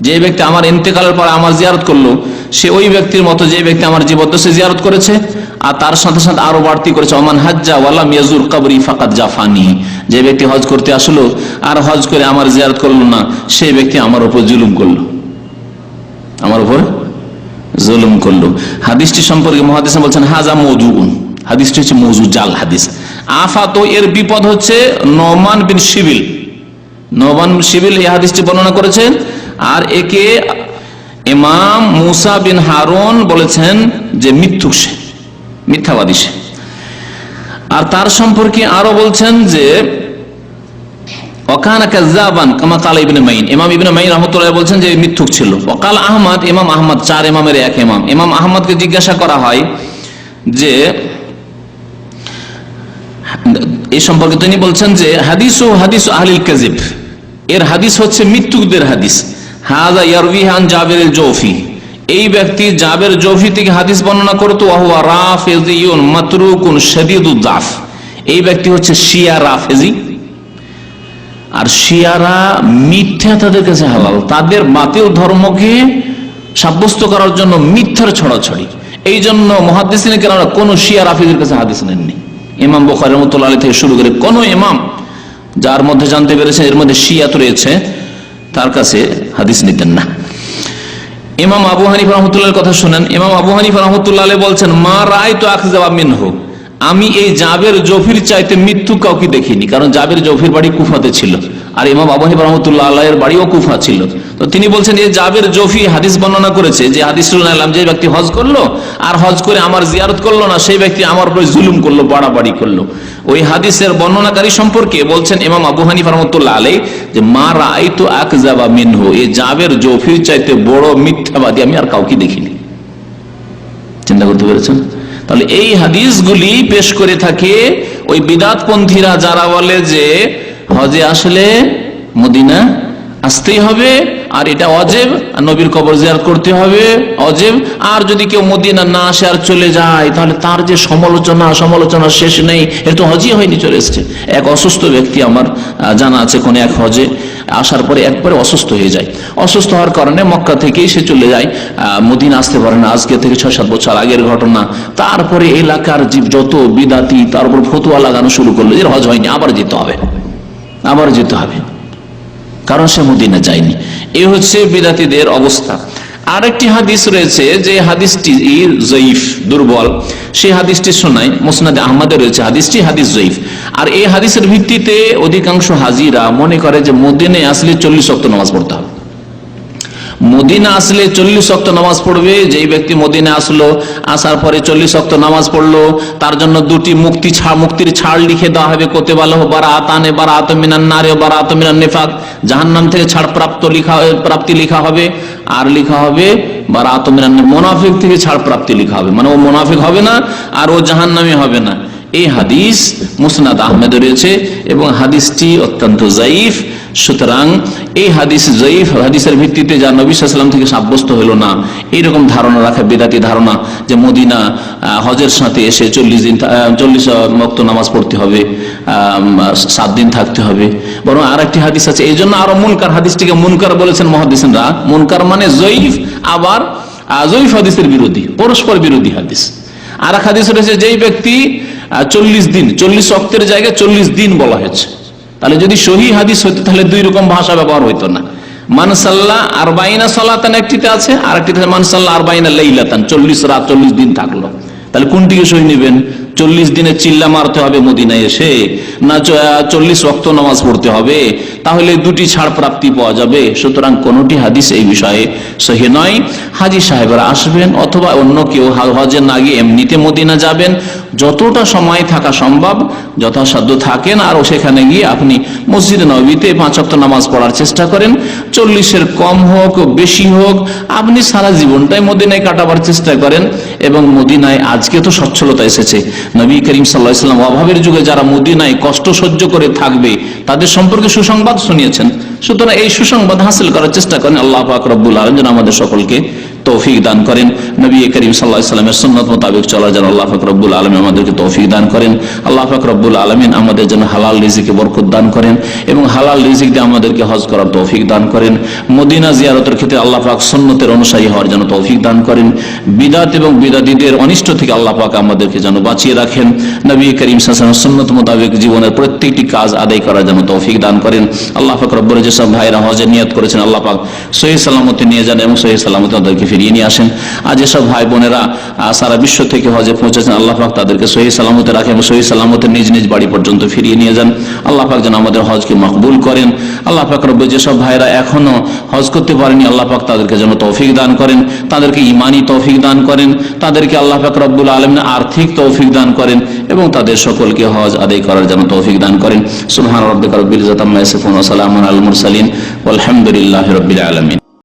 যে ব্যক্তি আমার ইন্তেকালের পর আমার জিয়ারত করলো সে ওই ব্যক্তির মতো যে ব্যক্তি আমার জীবদ্দশায় জিয়ারত করেছে, আর তার সাথে সাথে আরো বাড়তি করেছে, ওমান হাজ্জা ওয়ালাম ইয়াজুর কবরি ফাকাদ জাফানি, যে ব্যক্তি হজ করতে আসলো আর হজ করে আমার জিয়ারত করলো না, সেই ব্যক্তি আমার উপর জুলুম করলো, আমার উপর জুলুম করলো। হাদিসটি সম্পর্কে মুহাদ্দিসিন বলছেন হাযা মাওদুউন, হাদিসটি হচ্ছে মওযু, জাল হাদিস। আফাত, এর বিপদ হচ্ছে নোমান বিন শিবিল, নোমান বিন শিবিল এই হাদিসটি বর্ণনা করেছেন, আর একে ইমাম মুসা বিন হারুন বলেছেন যে মিথ্যুক, সে মিথ্যাবাদী সে। আর তার সম্পর্কে আরো বলছেন যে ওয়াকানা কাযাবান কামা ক্বালা ইবনে মাইন, ইমাম ইবনে মাইন রাহমাতুল্লাহ বলছেন যে মিথ্যুক ছিল। ওয়াকাল আহমদ, ইমাম আহমদ, 4 ইমামের এক ইমাম, ইমাম আহমদকে জিজ্ঞাসা করা হয় যে এই সম্পর্কে, তিনি বলছেন যে হাদিসু আহলিল কাযিব, এর হাদিস হচ্ছে মৃত্যুকদের হাদিস। হাযা ইয়ারউহি আন জাবির আল জৌফি, এই ব্যক্তি জাবের জৌফি থেকে হাদিস বর্ণনা করতো, ওয়া হুয়া রাফিজিয়ুন মাতরুকুন শাদীদুদ দাফ, এই ব্যক্তি হচ্ছে শিয়া রাফিজি, আর শিয়ারা মিথ্যা তাদের কাছে হালাল, তাদের বাতিল ধর্মকে সাব্যস্ত করার জন্য মিথ্যার ছড়াছড়ি, এই জন্য মুহাদ্দিসিন কেরামরা কোন শিয়া রাফিজির কাছে হাদিস নেননি। ইমাম বুখারী রাহমাতুল্লাহ আলাইহি থেকে শুরু করে কোন ইমাম যার মধ্যে জানতে পেরেছে এর মধ্যে শিয়াত রয়েছে তার কাছে হাদিস নিতেন না। ইমাম আবু হানিফা রাহমাতুল্লাহর কথা শুনেন, ইমাম আবু হানিফা রাহমাতুল্লাহ আলাইহি বলছেন মা রাআইতু আকযাবা মিনহু, আমি এই জাবের জফির চাইতে মৃত্যু কাউকে দেখিনি, কারণ জাবের জফির বাড়ি কুফাতে ছিল আর ইমাম আবু হানিফা রাহমাতুল্লাহ আলাইহির বাড়িও কুফা ছিল। তো তিনি বলছেন এই জাবের জফি হাদিস বর্ণনা করেছে যে হাদিস শুনলাম যে ব্যক্তি হজ করলো আর হজ করে আমার জিয়ারত করলো না, সেই ব্যক্তি আমার উপর জুলুম করলো, বাড়াবাড়ি করলো। ওই হাদিসের বর্ণনাকারী সম্পর্কে বলছেন ইমাম আবু হানিফা রাহমাতুল্লাহ আলাইহি যে মা রাআইতু আকযাবা মিনহু, এই জাবের জফির চাইতে বড় মিথ্যাবাদী আমি আর কাউকে দেখিনি। চিন্তা করতে পেরেছেন? তাহলে এই হাদিসগুলি পেশ করে থাকে ওই বিদআতপন্থীরা, যারা বলে যে হজে আসলে মদিনা আসতেই হবে, আর এটা অজেব, আর নবীর কবর জিয়ারত করতে হবে অজেব, আর যদি কেউ মদিনা না আসে আর চলে যায় তাহলে তার যে সমালোচনা শেষ নেই, এটা তো হজই হয়নি, চলে এসছে। এক অসুস্থ ব্যক্তি আমার জানা আছে, কোন এক হজে আসার পরে একবারে অসুস্থ হয়ে যায়। অসুস্থ হওয়ার কারণে মক্কা থেকেই সে চলে যায়, মদিনা আসতে পারে না। আজকে থেকে 6-7 বছর আগের ঘটনা। তারপরে এলাকার যত বিদাতি তার উপর ফতোয়া লাগানো শুরু করলো যে হজ হয়নি, আবার যেতে হবে, কারণ সে মদিনা যায়নি। এই হচ্ছে বিদাতীদের অবস্থা। আরেকটি হাদিস রয়েছে, যে হাদিসটি জয়ীফ, দুর্বল, সেই হাদিসটি শোনায় মুসনাদে আহমদে রয়েছে হাদিসটি, হাদিস জয়ীফ। আর এই হাদিসের ভিত্তিতে অধিকাংশ হাজিরা মনে করে যে মদিনায় আসলে 40 ওয়াক্ত নামাজ পড়তে হবে। মদিনা আসলে 40 ওয়াক্ত নামাজ পড়বে। যেই ব্যক্তি মদিনা আসলো, আসার পরে 40 ওয়াক্ত নামাজ পড়লো, তার জন্য দুটি মুক্তির ছাড় লিখে দেওয়া হবে। কোতেবালাহ বারাআতানে বারাআতুম মিনান নার ওয়া বারাআতুম মিনান নিফাক, জাহান্নাম থেকে ছাড় প্রাপ্তি লেখা হবে, আর লেখা হবে বারাআতুম মিনান মুনাফিক থেকে ছাড় প্রাপ্তি লেখা হবে, মানে ও মুনাফিক হবে না আর ও জাহান্নামী হবে না। এই হাদিস মুসনাদ আহমেদে রয়েছে এবং হাদিসটি অত্যন্ত জয়ীফ। সুতরাং এই হাদিস জয়ীফ হাদিসের ভিত্তিতে যা নবী সাল্লাল্লাহু আলাইহি ওয়াসাল্লাম থেকে সাব্যস্ত হলো না, এইরকম ধারণা রাখা বিদআতি ধারণা যে মদিনা হজের সাথে এসে 40 ওয়াক্ত নামাজ পড়তে হবে, 7 দিন থাকতে হবে। বরং আর একটি হাদিস আছে, এই জন্য আরো মুনকার, হাদিসটিকে মুনকার বলেছেন মুহাদ্দিসিনরা। মুনকার মানে জয়ীফ, আবার জয়ীফ হাদিসের বিরোধী, পরস্পর বিরোধী হাদিস। আর এক হাদিস রয়েছে, যেই ব্যক্তি 40 দিন, 40 ওয়াক্তের জায়গায় 40 দিন বলা হয়েছে। তাহলে যদি সহি হাদিস হইতো তাহলে দুই রকম ভাষা ব্যবহার হইতো না। মান সাল্লা আরবাইনা সালাতান একটিতে আছে, আর একটিতে মান সাল্লা আরবাইনা লাইলাতান, 40 রাত 40 দিন থাকলো। তাহলে কোনটিকে সহি নেবেন? 40 দিনে চিল্লা মারতে হবে মদিনায় এসে, না 40 ওয়াক্ত নামাজ পড়তে হবে? তাহলে দুটি ছাড় প্রাপ্তি পাওয়া যাবে। সুতরাং কোনটি হাদিস এই বিষয়ে সহি নয়। হাজী সাহেবরা আসবেন অথবা অন্য কেউ হজের না গিয়ে এমনিতে মদিনা যাবেন, যতটা সময় থাকা সম্ভব যথাসাধ্য থাকেন, আর সেখানে গিয়ে আপনি মসজিদে নববীতে 5 ওয়াক্ত নামাজ পড়ার চেষ্টা করেন। 40-এর কম হোক বেশি হোক, আপনি সারা জীবনটাই মদিনায় কাটাবার চেষ্টা করেন। এবং মদিনায় আজকে তো সচ্ছলতা এসেছে। নবী করিম সাল্লাল্লাহু আলাইহি ওয়াসাল্লাম অভাবের যুগে যারা মদিনায় কষ্ট সহ্য করে থাকবে তাদের সম্পর্কে সুসংবাদ শুনিয়েছেন। সুতরাং এই সুসংবাদ হাসিল করার চেষ্টা করেন। আল্লাহ পাক রব্বুল আলামিন যেন আমাদের সকলকে তৌফিক দান করেন। নবী করিম সাল্লাল্লাহু আলাইহি ওয়াসাল্লামের সুন্নাত মোতাবেক চলার জন্য আল্লাহ পাক রব্বুল আলামিন আমাদেরকে তৌফিক দান করেন। আল্লাহ পাক রব্বুল আলামিন আমাদের জন্য হালাল রিজিকে বরকত দান করেন এবং হালাল রিজিক দিয়ে আমাদেরকে হজ করার তৌফিক দান করেন। মদিনা জিয়ারতের ক্ষেত্রে আল্লাহ পাক সুন্নতের অনুসারী হওয়ার জন্য তৌফিক দান করেন। বিদআত এবং বিদআতীদের অনিষ্ট থেকে আল্লাহ পাক আমাদেরকে যেন বাঁচিয়ে রাখেন। নবী করিম সাল্লাল্লাহু আলাইহি ওয়াসাল্লামের সুন্নাত মোতাবেক জীবনের প্রত্যেকটি কাজ আদায় করার জন্য তৌফিক দান করেন। আল্লাহ পাক রব্বুল যেসব ভাইরা হজের নিয়ত করেছেন আল্লাহ পাক সহিহ সালামতে নিয়ে যান এবং সহিহ সালামতে তাদেরকে ফিরিয়ে নিয়ে আসেন। আর যেসব ভাই বোনেরা সারা বিশ্ব থেকে হজে পৌঁছেছেন আল্লাহ পাক তাদেরকে সহিহ সালামতে রাখেন এবং সহিহ সালামতে নিজ নিজ বাড়ি পর্যন্ত ফিরিয়ে নিয়ে যান। আল্লাহ পাক যেন আমাদের হজকে মকবুল করেন। আল্লাহ পাক রব্বুল যেসব ভাইরা এখনো হজ করতে পারেনি আল্লাহ পাক তাদেরকে যেন তৌফিক দান করেন, তাদেরকে ঈমানি তৌফিক দান করেন, তাদেরকে আল্লাহ পাক রব্বুল আলামিন আর্থিক তৌফিক দান করেন এবং তাদের সকলকে হজ আদায় করার জন্য তৌফিক দান করেন। সুবহান রাব্বিকা রব্বিল ইজ্জাতি আম্মা ইয়াসিফুন ওয়া সালামুন আলাল মুরসালিন ওয়ালহামদুলিল্লাহি রাব্বিল আলামিন।